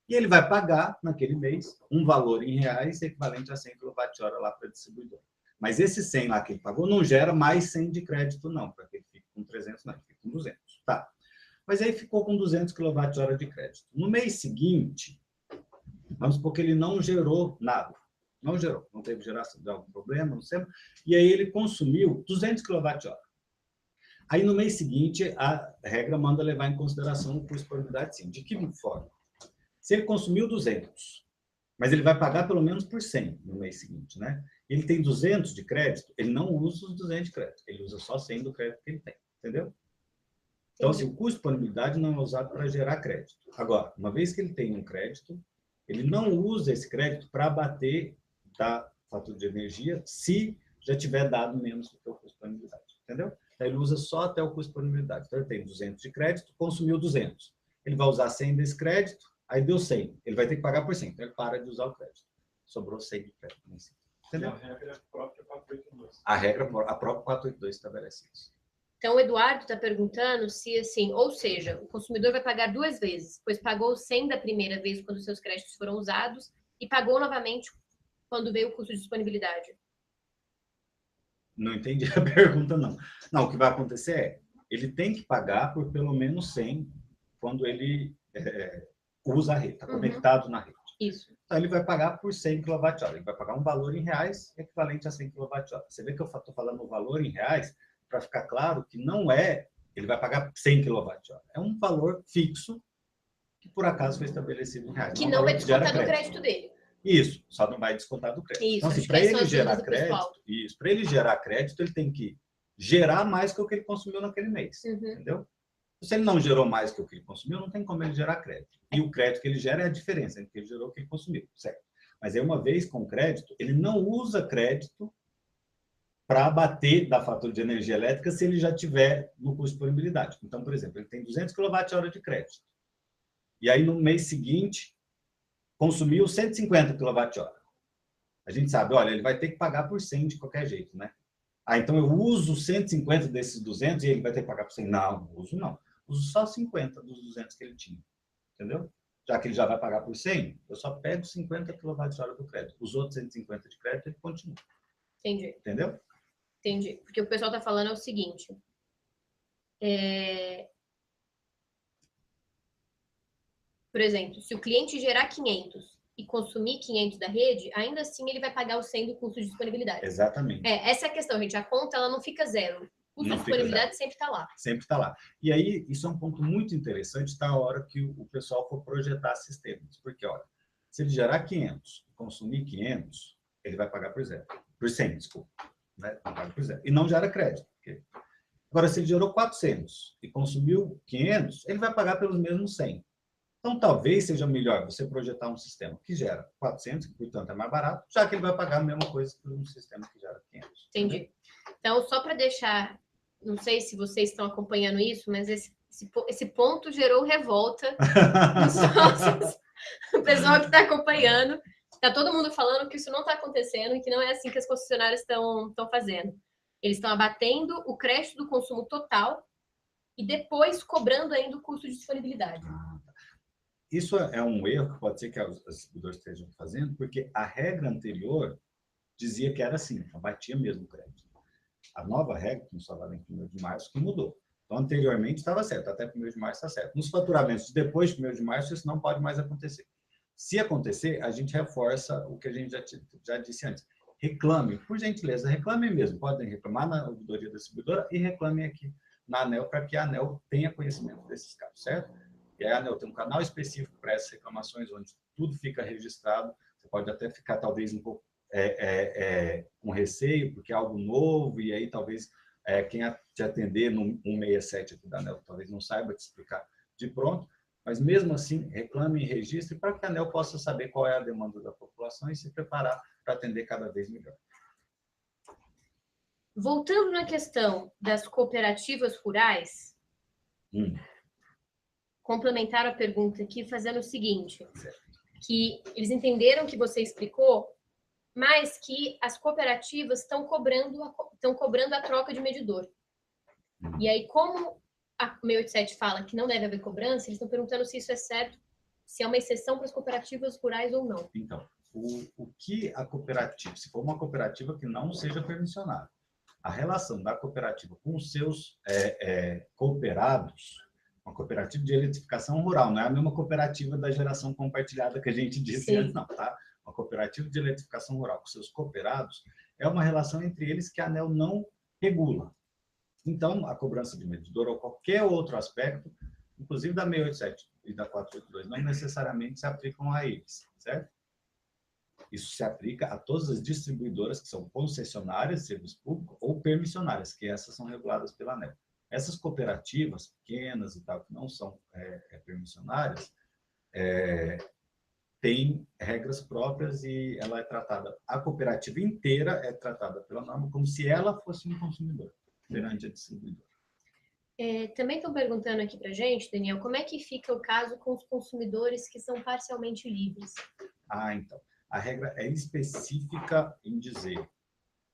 E ele vai pagar, naquele mês, um valor em reais equivalente a 100 kWh lá para a distribuidora. Mas esse 100 lá que ele pagou não gera mais 100 de crédito, não, para que ele fique com 300, não, ele fica com 200. Tá. Mas aí ficou com 200 kWh de crédito. No mês seguinte, vamos supor que ele não gerou nada. Não gerou, não teve geração de algum problema, não sei. E aí ele consumiu 200 kWh. Aí no mês seguinte, a regra manda levar em consideração o custo por unidade, sim. De que forma? Se ele consumiu 200, mas ele vai pagar pelo menos por 100 no mês seguinte, né? Ele tem 200 de crédito, ele não usa os 200 de crédito, ele usa só 100 do crédito que ele tem, entendeu? Então, assim, o custo por unidade não é usado para gerar crédito. Agora, uma vez que ele tem um crédito, ele não usa esse crédito para abater da fatura de energia se já tiver dado menos do que o custo por unidade, entendeu? Então, ele usa só até o custo por unidade. Então, ele tem 200 de crédito, consumiu 200. Ele vai usar 100 desse crédito, aí deu 100. Ele vai ter que pagar por 100, então ele para de usar o crédito. Sobrou 100 de crédito. Entendeu? A regra própria 482. A própria 482 estabelece isso. Então, o Eduardo está perguntando se, assim, ou seja, o consumidor vai pagar 2 vezes, pois pagou 100 da primeira vez quando seus créditos foram usados e pagou novamente quando veio o custo de disponibilidade. Não entendi a pergunta, não. Não, o que vai acontecer é, ele tem que pagar por pelo menos 100 quando ele usa a rede, está conectado na rede. Isso. Então, ele vai pagar por 100 kWh. Ele vai pagar um valor em reais equivalente a 100 kWh. Você vê que eu estou falando o valor em reais para ficar claro que não é, ele vai pagar 100 kWh. É um valor fixo que, por acaso, foi estabelecido em reais. Que não vai descontar do crédito dele. Isso, só não vai descontar do crédito. Isso, então, assim, para ele gerar crédito, ele tem que gerar mais que o que ele consumiu naquele mês. Entendeu? Se ele não gerou mais que o que ele consumiu, não tem como ele gerar crédito. E o crédito que ele gera é a diferença entre o que ele gerou e o que ele consumiu, certo? Mas aí, uma vez com crédito, ele não usa crédito para abater da fatura de energia elétrica se ele já tiver no custo de disponibilidade. Então, por exemplo, ele tem 200 kWh de crédito. E aí, no mês seguinte, consumiu 150 kWh. A gente sabe, olha, ele vai ter que pagar por 100 de qualquer jeito, né? Ah, então eu uso 150 desses 200 e ele vai ter que pagar por 100? Não, não uso não. Uso só 50 dos 200 que ele tinha. Entendeu? Já que ele já vai pagar por 100, eu só pego 50 kWh do crédito. Os outros 150 de crédito, ele continua. Entendi. Entendeu? Entendi. Porque o pessoal está falando é o seguinte. Por exemplo, se o cliente gerar 500 e consumir 500 da rede, ainda assim ele vai pagar o 100 do custo de disponibilidade. Exatamente. Essa é a questão, gente. A conta ela não fica zero. O custo de disponibilidade sempre está lá. Sempre está lá. E aí, isso é um ponto muito interessante na hora que o pessoal for projetar sistemas. Porque, olha, se ele gerar 500 e consumir 500, ele vai pagar por zero. Por 100, desculpa. Né? Paga por zero. E não gera crédito. Porque Agora, se ele gerou 400 e consumiu 500, ele vai pagar pelos mesmos 100. Então, talvez seja melhor você projetar um sistema que gera 400, que, portanto, é mais barato, já que ele vai pagar a mesma coisa que um sistema que gera 500. Entendi. Então, só para deixar, não sei se vocês estão acompanhando isso, mas esse ponto gerou revolta nos sócios. O pessoal que está acompanhando, está todo mundo falando que isso não está acontecendo e que não é assim que as concessionárias estão fazendo. Eles estão abatendo o crédito do consumo total e depois cobrando ainda o custo de disponibilidade. Isso é um erro que pode ser que os distribuidores estejam fazendo, porque a regra anterior dizia que era assim, abatia mesmo o crédito. A nova regra, que só vai em 1º de março, que mudou. Então, anteriormente estava certo, até 1º de março está certo. Nos faturamentos depois de 1º de março, isso não pode mais acontecer. Se acontecer, a gente reforça o que a gente já disse antes. Reclame, por gentileza, reclame mesmo. Podem reclamar na ouvidoria da distribuidora e reclamem aqui na ANEEL, para que a ANEEL tenha conhecimento desses casos, certo? E a ANEEL tem um canal específico para essas reclamações, onde tudo fica registrado. Você pode até ficar, talvez, um pouco com receio, porque é algo novo, e aí talvez quem te atender no 167 aqui da ANEEL talvez não saiba te explicar de pronto, mas mesmo assim, reclame e registre para que a ANEEL possa saber qual é a demanda da população e se preparar para atender cada vez melhor. Voltando na questão das cooperativas rurais, complementaram a pergunta aqui fazendo o seguinte, que eles entenderam que você explicou, mas que as cooperativas estão cobrando a troca de medidor. E aí, como a 687 fala que não deve haver cobrança, eles estão perguntando se isso é certo, se é uma exceção para as cooperativas rurais ou não. Então, o que a cooperativa, se for uma cooperativa que não seja permissionária, a relação da cooperativa com os seus cooperados, uma cooperativa de eletrificação rural, não é a mesma cooperativa da geração compartilhada que a gente disse antes, não, tá? Uma cooperativa de eletrificação rural com seus cooperados é uma relação entre eles que a ANEEL não regula. Então, a cobrança de medidor ou qualquer outro aspecto, inclusive da 687 e da 482, não necessariamente se aplicam a eles, certo? Isso se aplica a todas as distribuidoras que são concessionárias de serviço público ou permissionárias, que essas são reguladas pela ANEEL. Essas cooperativas pequenas e tal, que não são permissionárias, têm regras próprias e ela é tratada, a cooperativa inteira é tratada pela norma como se ela fosse um consumidor perante a distribuidora. Também estão perguntando aqui para a gente, Daniel, como é que fica o caso com os consumidores que são parcialmente livres? Então, a regra é específica em dizer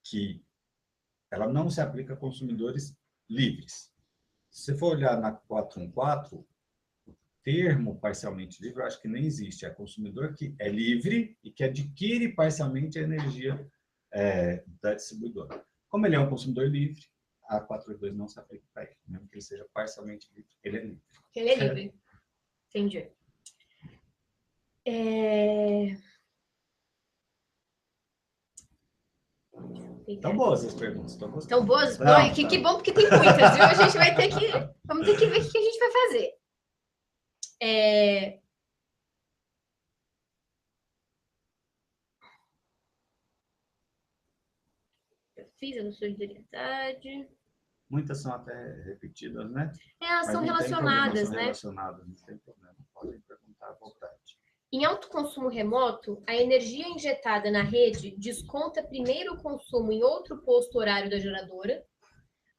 que ela não se aplica a consumidores livres. Se você for olhar na 414, o termo parcialmente livre, eu acho que nem existe. É consumidor que é livre e que adquire parcialmente a energia da distribuidora. Como ele é um consumidor livre, a 482 não se aplica para ele, mesmo que ele seja parcialmente livre, ele é livre. Ele é livre. Entendi. Estão boas as perguntas, estão gostando. Estão boas? Não, que bom, porque tem muitas, viu? A gente vai ter que... Vamos ter que ver o que a gente vai fazer. Eu fiz a da solidariedade. Muitas são até repetidas, né? Elas são relacionadas, né? Relacionadas, não tem problema. Podem perguntar à vontade. Em autoconsumo remoto, a energia injetada na rede desconta primeiro o consumo em outro posto horário da geradora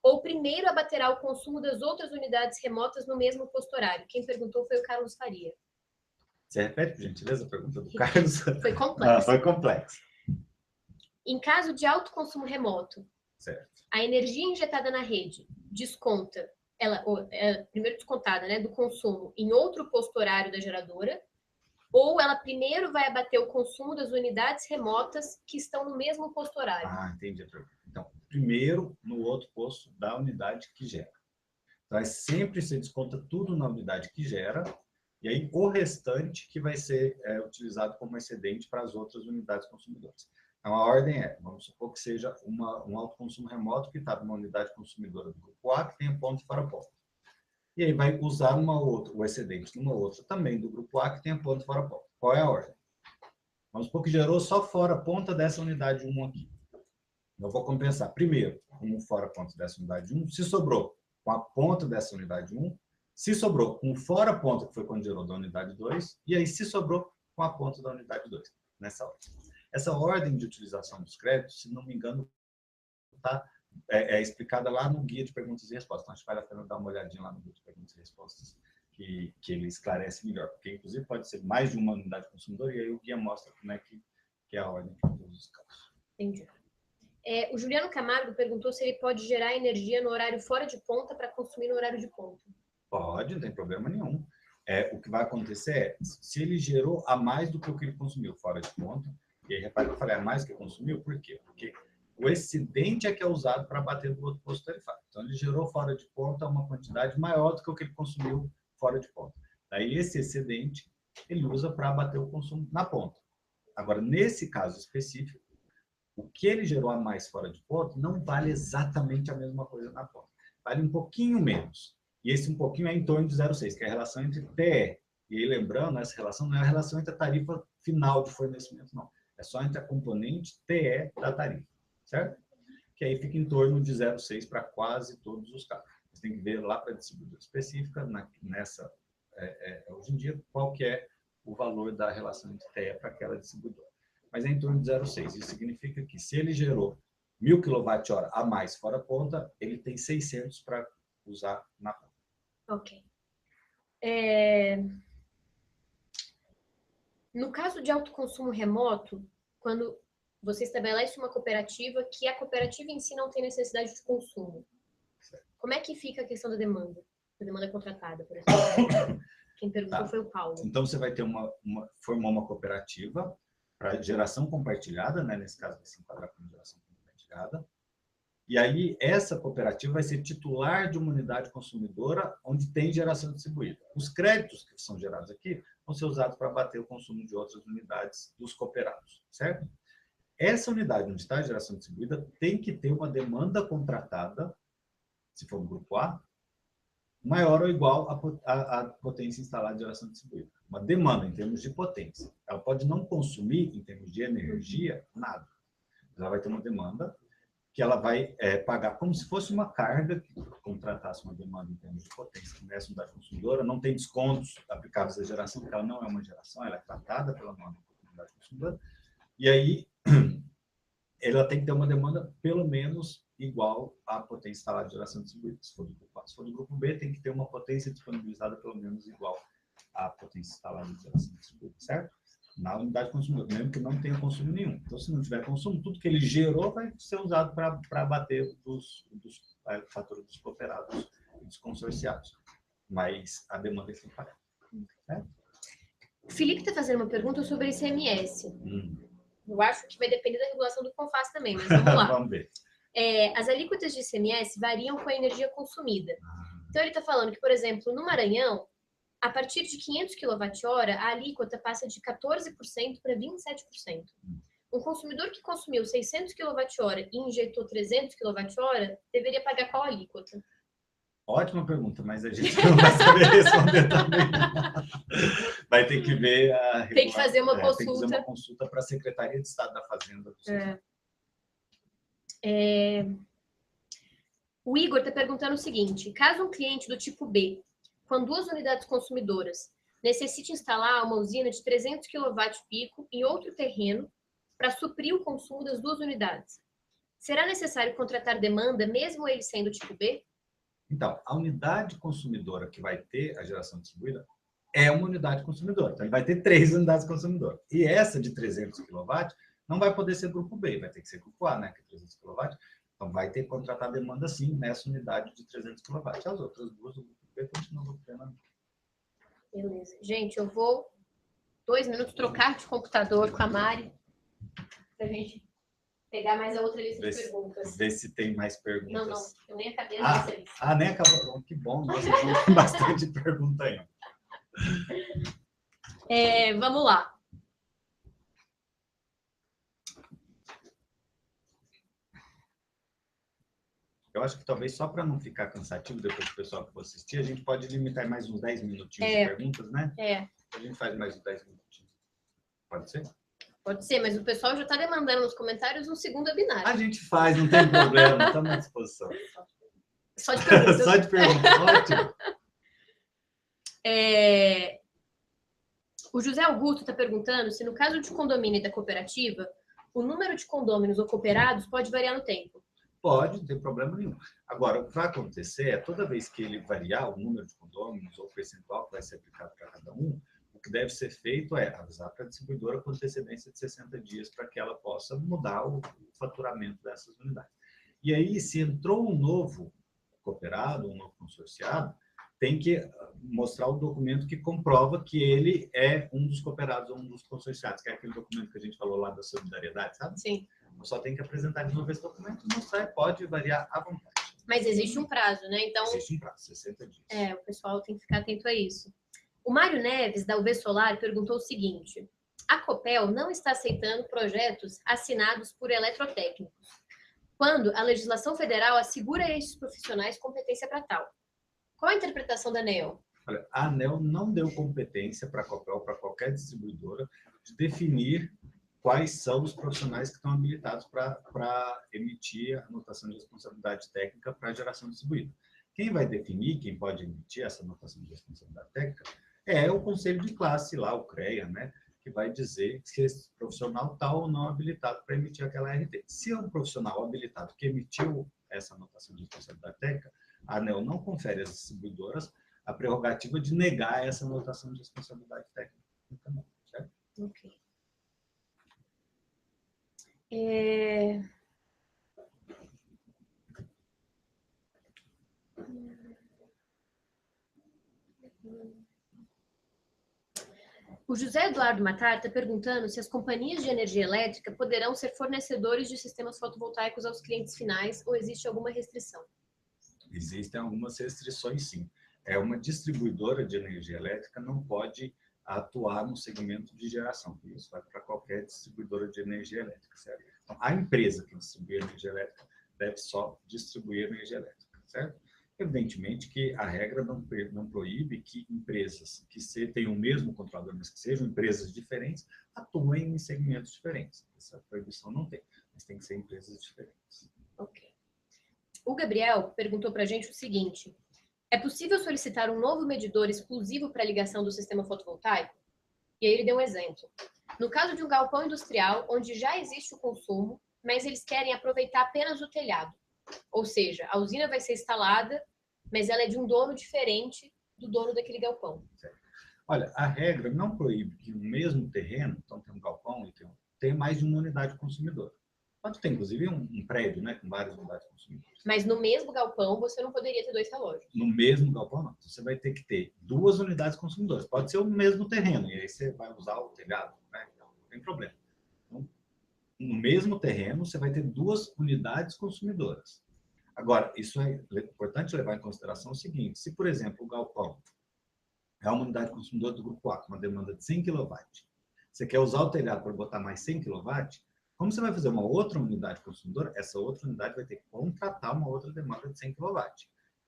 ou primeiro abaterá o consumo das outras unidades remotas no mesmo posto horário? Quem perguntou foi o Carlos Faria. Você repete, por gentileza, a pergunta do Carlos? Foi complexo. Foi complexo. Em caso de autoconsumo remoto, certo, a energia injetada na rede desconta, ela é primeiro descontada, né, do consumo em outro posto horário da geradora, ou ela primeiro vai abater o consumo das unidades remotas que estão no mesmo posto horário? Entendi a pergunta. Então, primeiro no outro posto da unidade que gera. Então, sempre se desconta tudo na unidade que gera, e aí o restante que vai ser utilizado como excedente para as outras unidades consumidoras. Então, a ordem vamos supor que seja um autoconsumo remoto que está numa unidade consumidora do grupo A, que tem ponto fora ponto. E aí vai usar o excedente numa outra também do grupo A, que tem ponto fora ponto. Qual é a ordem? Vamos supor que gerou só fora a ponta dessa unidade 1 aqui. Eu vou compensar primeiro com o fora ponto dessa unidade 1, se sobrou com a ponta dessa unidade 1, se sobrou com o fora ponto, que foi quando gerou da unidade 2, e aí se sobrou com a ponta da unidade 2, nessa ordem. Essa ordem de utilização dos créditos, se não me engano, está explicada lá no guia de perguntas e respostas. Então, acho que vale a pena dar uma olhadinha lá no guia de perguntas e respostas, que ele esclarece melhor, porque inclusive pode ser mais de uma unidade consumidora, e aí o guia mostra como é que é a ordem de todos os casos. Entendi. O Juliano Camargo perguntou se ele pode gerar energia no horário fora de ponta para consumir no horário de ponta. Pode, não tem problema nenhum. O que vai acontecer é, se ele gerou a mais do que o que ele consumiu fora de ponta, e aí repare que eu falei a mais que ele consumiu, por quê? Porque o excedente é que é usado para bater do outro posto tarifário. Então, ele gerou fora de ponta uma quantidade maior do que o que ele consumiu fora de ponta. Daí, esse excedente, ele usa para bater o consumo na ponta. Agora, nesse caso específico, o que ele gerou a mais fora de ponta não vale exatamente a mesma coisa na ponta. Vale um pouquinho menos. E esse um pouquinho é em torno de 0,6, que é a relação entre TE. E aí, lembrando, essa relação não é a relação entre a tarifa final de fornecimento, não. É só entre a componente TE da tarifa, certo? Que aí fica em torno de 0,6 para quase todos os casos. Você tem que ver lá para a distribuidora específica, hoje em dia, qual que é o valor da relação entre TE para aquela distribuidora. Mas é em torno de 0,6. Isso significa que se ele gerou 1.000 kWh a mais fora ponta, ele tem 600 para usar na ponta. Ok. No caso de autoconsumo remoto, quando você estabelece uma cooperativa que a cooperativa em si não tem necessidade de consumo, como é que fica a questão da demanda? Da demanda contratada, por exemplo. Quem perguntou foi o Paulo. Então, você vai ter formar uma cooperativa para geração compartilhada, né? Nesse caso, vai se enquadrar como geração compartilhada. E aí, essa cooperativa vai ser titular de uma unidade consumidora onde tem geração distribuída. Os créditos que são gerados aqui vão ser usados para bater o consumo de outras unidades dos cooperados, certo? Essa unidade onde está a geração distribuída tem que ter uma demanda contratada, se for no grupo A, maior ou igual à potência instalada de geração distribuída. Uma demanda em termos de potência. Ela pode não consumir, em termos de energia, nada. Ela vai ter uma demanda que ela vai pagar como se fosse uma carga que contratasse uma demanda em termos de potência nessa unidade consumidora. Não tem descontos aplicáveis à geração, porque ela não é uma geração, ela é tratada pela unidade consumidora. E aí, ela tem que ter uma demanda pelo menos igual à potência instalada de geração distribuída, se for do grupo A. Se for do grupo B, tem que ter uma potência disponibilizada pelo menos igual à potência instalada de geração distribuída, certo? Na unidade consumidora, mesmo que não tenha consumo nenhum. Então, se não tiver consumo, tudo que ele gerou vai ser usado para bater dos fatores dos cooperados e dos consorciados. Mas a demanda é sempre paga. Certo? O Felipe está fazendo uma pergunta sobre ICMS. Eu acho que vai depender da regulação do CONFAS também, mas vamos lá. Vamos ver. As alíquotas de ICMS variam com a energia consumida. Então, ele está falando que, por exemplo, no Maranhão, a partir de 500 kWh, a alíquota passa de 14% para 27%. Um consumidor que consumiu 600 kWh e injetou 300 kWh, deveria pagar qual alíquota? Ótima pergunta, mas a gente não vai saber responder também. Vai ter que ver a... Tem que fazer uma consulta. Tem que fazer uma consulta para a Secretaria de Estado da Fazenda. O Igor está perguntando o seguinte: caso um cliente do tipo B, com 2 unidades consumidoras, necessite instalar uma usina de 300 kW-pico em outro terreno para suprir o consumo das 2 unidades, será necessário contratar demanda, mesmo ele sendo tipo B? Então, a unidade consumidora que vai ter a geração distribuída é uma unidade consumidora. Então, ele vai ter 3 unidades consumidoras. E essa de 300 kW não vai poder ser grupo B, vai ter que ser grupo A, né, que é 300 kW. Então, vai ter que contratar demanda, sim, nessa unidade de 300 kW. As outras duas, o grupo B continua no grupo. Beleza. Gente, eu vou 2 minutos trocar de computador com a Mari para a gente pegar mais a outra lista de perguntas. Ver se tem mais perguntas. Não, eu nem acabei a lista. Nem acabou. Que bom, nossa, tem bastante pergunta aí. Vamos lá. Eu acho que talvez só para não ficar cansativo depois do pessoal que for assistir, a gente pode limitar mais uns 10 minutinhos de perguntas, né? A gente faz mais uns 10 minutinhos. Pode ser? Pode ser, mas o pessoal já está demandando nos comentários um segundo webinar. A gente faz, não tem problema, estamos à disposição. Só de perguntas. Só de perguntas, ótimo. O José Augusto está perguntando se no caso de condomínio e da cooperativa, o número de condôminos ou cooperados pode variar no tempo. Pode, não tem problema nenhum. Agora, o que vai acontecer é, toda vez que ele variar o número de condôminos ou o percentual que vai ser aplicado para cada um, o que deve ser feito é avisar para a distribuidora com antecedência de 60 dias para que ela possa mudar o faturamento dessas unidades. E aí, se entrou um novo cooperado, um novo consorciado, tem que mostrar o documento que comprova que ele é um dos cooperados ou um dos consorciados, que é aquele documento que a gente falou lá da solidariedade, sabe? Sim. Só tem que apresentar de novo esse documento e mostrar, e pode variar à vontade. Mas existe um prazo, né? Então, existe um prazo, 60 dias. O pessoal tem que ficar atento a isso. O Mário Neves, da UV Solar, perguntou o seguinte: a Copel não está aceitando projetos assinados por eletrotécnicos, quando a legislação federal assegura a esses profissionais competência para tal. Qual a interpretação da ANEEL? Olha, a ANEEL não deu competência para a Copel, para qualquer distribuidora, de definir quais são os profissionais que estão habilitados para emitir a anotação de responsabilidade técnica para a geração distribuída. Quem vai definir, quem pode emitir essa anotação de responsabilidade técnica, é o conselho de classe lá, o CREA, né, que vai dizer se esse profissional está ou não habilitado para emitir aquela RT. Se é um profissional habilitado que emitiu essa anotação de responsabilidade técnica, a ANEEL não confere às distribuidoras a prerrogativa de negar essa anotação de responsabilidade técnica. Então, certo? Ok. O José Eduardo Matar está perguntando se as companhias de energia elétrica poderão ser fornecedores de sistemas fotovoltaicos aos clientes finais ou existe alguma restrição? Existem algumas restrições, sim. Uma distribuidora de energia elétrica não pode atuar no segmento de geração. Isso vai para qualquer distribuidora de energia elétrica, certo? Então, a empresa que distribui energia elétrica deve só distribuir energia elétrica, certo? Evidentemente que a regra não proíbe que empresas que tenham o mesmo controlador, mas que sejam empresas diferentes, atuem em segmentos diferentes. Essa proibição não tem, mas tem que ser empresas diferentes. Ok. O Gabriel perguntou para a gente o seguinte: é possível solicitar um novo medidor exclusivo para a ligação do sistema fotovoltaico? E aí ele deu um exemplo. No caso de um galpão industrial, onde já existe o consumo, mas eles querem aproveitar apenas o telhado. Ou seja, a usina vai ser instalada, mas ela é de um dono diferente do dono daquele galpão. Olha, a regra não proíbe que no mesmo terreno, então tem um galpão e tem mais de uma unidade consumidora. Pode ter, inclusive, um prédio, né, com várias unidades consumidoras. Mas no mesmo galpão, você não poderia ter 2 relógios. No mesmo galpão, não. Você vai ter que ter 2 unidades consumidoras. Pode ser o mesmo terreno, e aí você vai usar o telhado, né? Não tem problema. Então, no mesmo terreno, você vai ter 2 unidades consumidoras. Agora, isso é importante levar em consideração o seguinte: se, por exemplo, o galpão é uma unidade consumidora do grupo A, com uma demanda de 100 kW, você quer usar o telhado para botar mais 100 kW, como você vai fazer uma outra unidade consumidora, essa outra unidade vai ter que contratar uma outra demanda de 100 kW.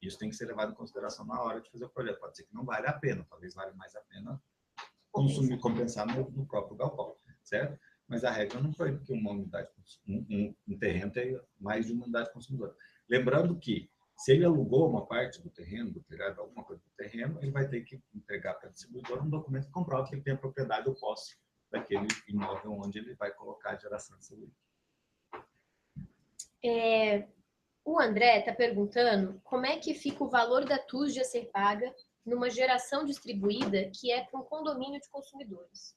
Isso tem que ser levado em consideração na hora de fazer o projeto. Pode ser que não valha a pena, talvez valha mais a pena compensar no próprio galpão, certo? Mas a regra não proíbe que uma unidade, um terreno tenha mais de uma unidade consumidora. Lembrando que, se ele alugou uma parte do terreno, do telhado, alguma coisa do terreno, ele vai ter que entregar para a distribuidora um documento que comprova que ele tem a propriedade ou posse daquele imóvel onde ele vai colocar a geração de energia. O André está perguntando como é que fica o valor da TUSD a ser paga numa geração distribuída que é para um condomínio de consumidores.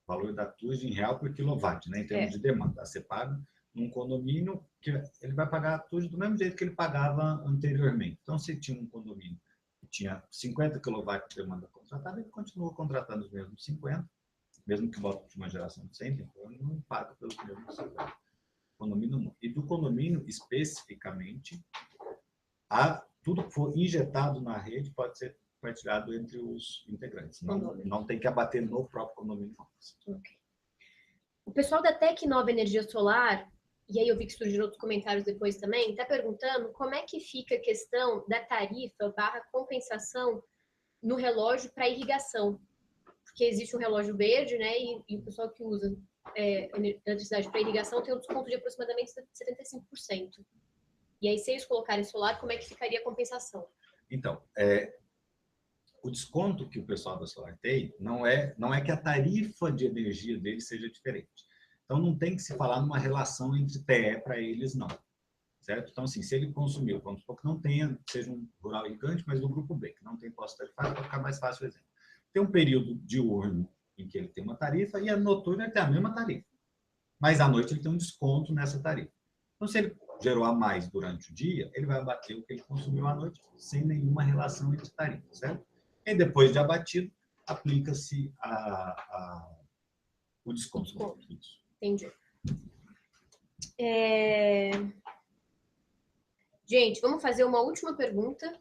O valor da TUSD em real por quilowatt, né, em termos de demanda, a ser pago num condomínio que ele vai pagar a TUSD do mesmo jeito que ele pagava anteriormente. Então, se tinha um condomínio que tinha 50 kW de demanda contratada, ele continua contratando os mesmos 50, mesmo que volte de uma geração de 100, então ele não paga pelos mesmos 50. Condomínio não. E do condomínio, especificamente, tudo que for injetado na rede pode ser partilhado entre os integrantes. Não tem que abater no próprio condomínio. Okay. O pessoal da Tecnova Energia Solar, e aí eu vi que surgiram outros comentários depois também, está perguntando como é que fica a questão da tarifa / compensação no relógio para irrigação. Porque existe um relógio verde, né? E o pessoal que usa eletricidade para irrigação tem um desconto de aproximadamente 75%. E aí, se eles colocarem solar, como é que ficaria a compensação? Então, o desconto que o pessoal da Solar tem não é que a tarifa de energia deles seja diferente. Então, não tem que se falar numa relação entre TE para eles, não. Certo? Então, assim, se ele consumiu, vamos supor que não tenha, seja um rural gigante, mas do grupo B, que não tem posto tarifário, para ficar mais fácil o exemplo. Tem um período diurno em que ele tem uma tarifa e a noturna ele tem a mesma tarifa. Mas à noite ele tem um desconto nessa tarifa. Então, se ele gerou a mais durante o dia, ele vai abater o que ele consumiu à noite, sem nenhuma relação entre tarifas, certo? E depois de abatido, aplica-se o desconto. Entendi. Gente, vamos fazer uma última pergunta.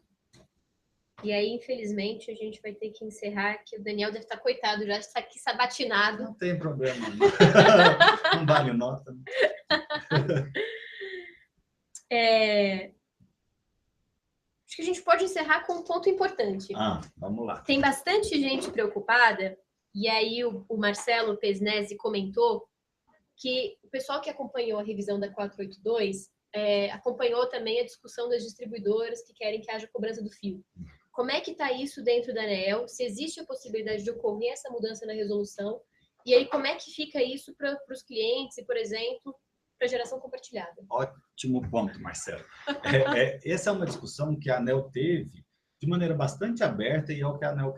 E aí, infelizmente, a gente vai ter que encerrar, que o Daniel deve estar coitado, já está aqui sabatinado. Não tem problema. Não vale nota. Acho que a gente pode encerrar com um ponto importante. Vamos lá. Tem bastante gente preocupada, e aí o Marcelo Pesnesi comentou que o pessoal que acompanhou a revisão da 482 acompanhou também a discussão das distribuidoras que querem que haja cobrança do fio. Como é que está isso dentro da ANEEL? Se existe a possibilidade de ocorrer essa mudança na resolução? E aí, como é que fica isso para os clientes e, por exemplo, para geração compartilhada? Ótimo ponto, Marcelo. Essa é uma discussão que a ANEEL teve de maneira bastante aberta e é o que a ANEEL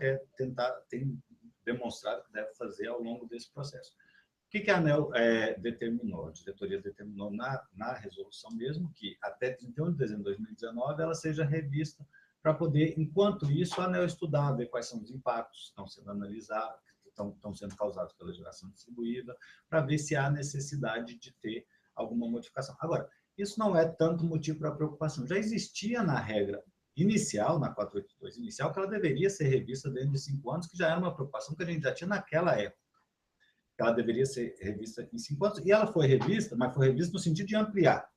tem demonstrado que deve fazer ao longo desse processo. O que a ANEEL determinou? A diretoria determinou na resolução mesmo que até 31 de dezembro de 2019 ela seja revista para poder, enquanto isso, a ANEEL estudar, ver quais são os impactos que estão sendo analisados, que estão sendo causados pela geração distribuída, para ver se há necessidade de ter alguma modificação. Agora, isso não é tanto motivo para preocupação. Já existia na regra inicial, na 482 inicial, que ela deveria ser revista dentro de 5 anos, que já era uma preocupação que a gente já tinha naquela época. Ela deveria ser revista em 5 anos, e ela foi revista, mas foi revista no sentido de ampliar.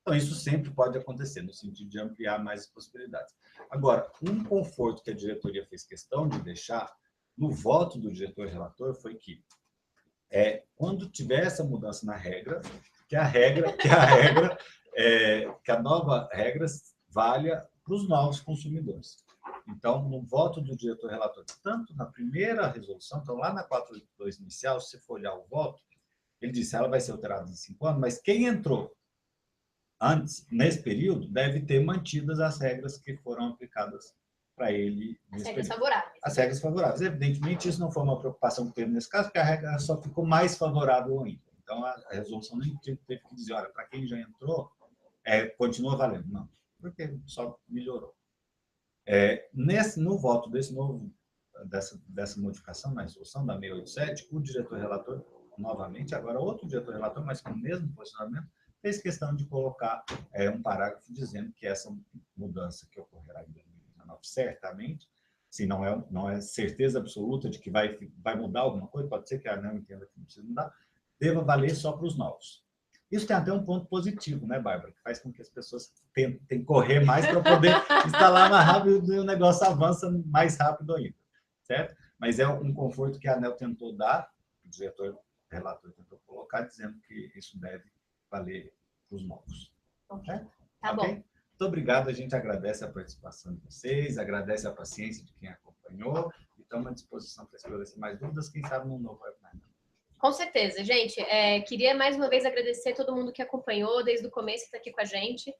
Então, isso sempre pode acontecer, no sentido de ampliar mais as possibilidades. Agora, um conforto que a diretoria fez questão de deixar no voto do diretor-relator foi que, quando tiver essa mudança na regra, que a nova regra valha para os novos consumidores. Então, no voto do diretor-relator, tanto na primeira resolução, então lá na 482 inicial, se você for olhar o voto, ele disse que ela vai ser alterada em 5 anos, mas quem entrou antes, nesse período, deve ter mantidas as regras que foram aplicadas para ele. As regras favoráveis. As regras favoráveis. Evidentemente, isso não foi uma preocupação que teve nesse caso, porque a regra só ficou mais favorável ainda. Então, a resolução nem teve que dizer, olha, para quem já entrou, continua valendo. Não, porque só melhorou. No voto dessa modificação na resolução da 687, o diretor-relator, novamente, agora outro diretor-relator, mas com o mesmo posicionamento, fez questão de colocar um parágrafo dizendo que essa mudança que ocorrerá em 2019, certamente, se não é certeza absoluta de que vai mudar alguma coisa, pode ser que a ANEEL entenda que não precisa mudar, deva valer só para os novos. Isso tem até um ponto positivo, né, Bárbara? Que faz com que as pessoas tentem correr mais para poder instalar mais rápido e o negócio avança mais rápido ainda, certo? Mas é um conforto que a ANEEL tentou dar, o diretor-relator tentou colocar, dizendo que isso deve valer para os novos. Okay. Tá bom. Muito obrigado, a gente agradece a participação de vocês, agradece a paciência de quem acompanhou e estamos à disposição para esclarecer mais dúvidas, quem sabe num novo webinar. Com certeza, gente. Queria mais uma vez agradecer a todo mundo que acompanhou desde o começo, que está aqui com a gente.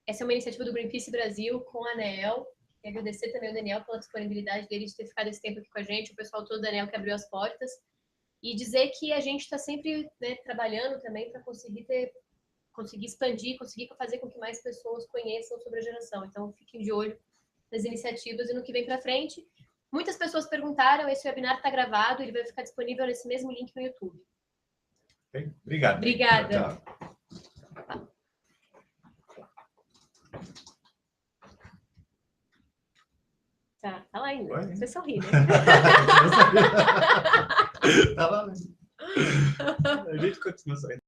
Essa é uma iniciativa do Greenpeace Brasil com a ANEEL. E agradecer também ao Daniel pela disponibilidade dele de ter ficado esse tempo aqui com a gente, o pessoal todo do ANEEL que abriu as portas. E dizer que a gente está sempre trabalhando também para conseguir expandir, conseguir fazer com que mais pessoas conheçam sobre a geração. Então, fiquem de olho nas iniciativas e no que vem para frente. Muitas pessoas perguntaram, esse webinar está gravado, ele vai ficar disponível nesse mesmo link no YouTube. Okay. Obrigado. Obrigada. Tchau. Tá lá ainda. Oi? Você sorri, né? Tá lá, né? A gente continua saindo.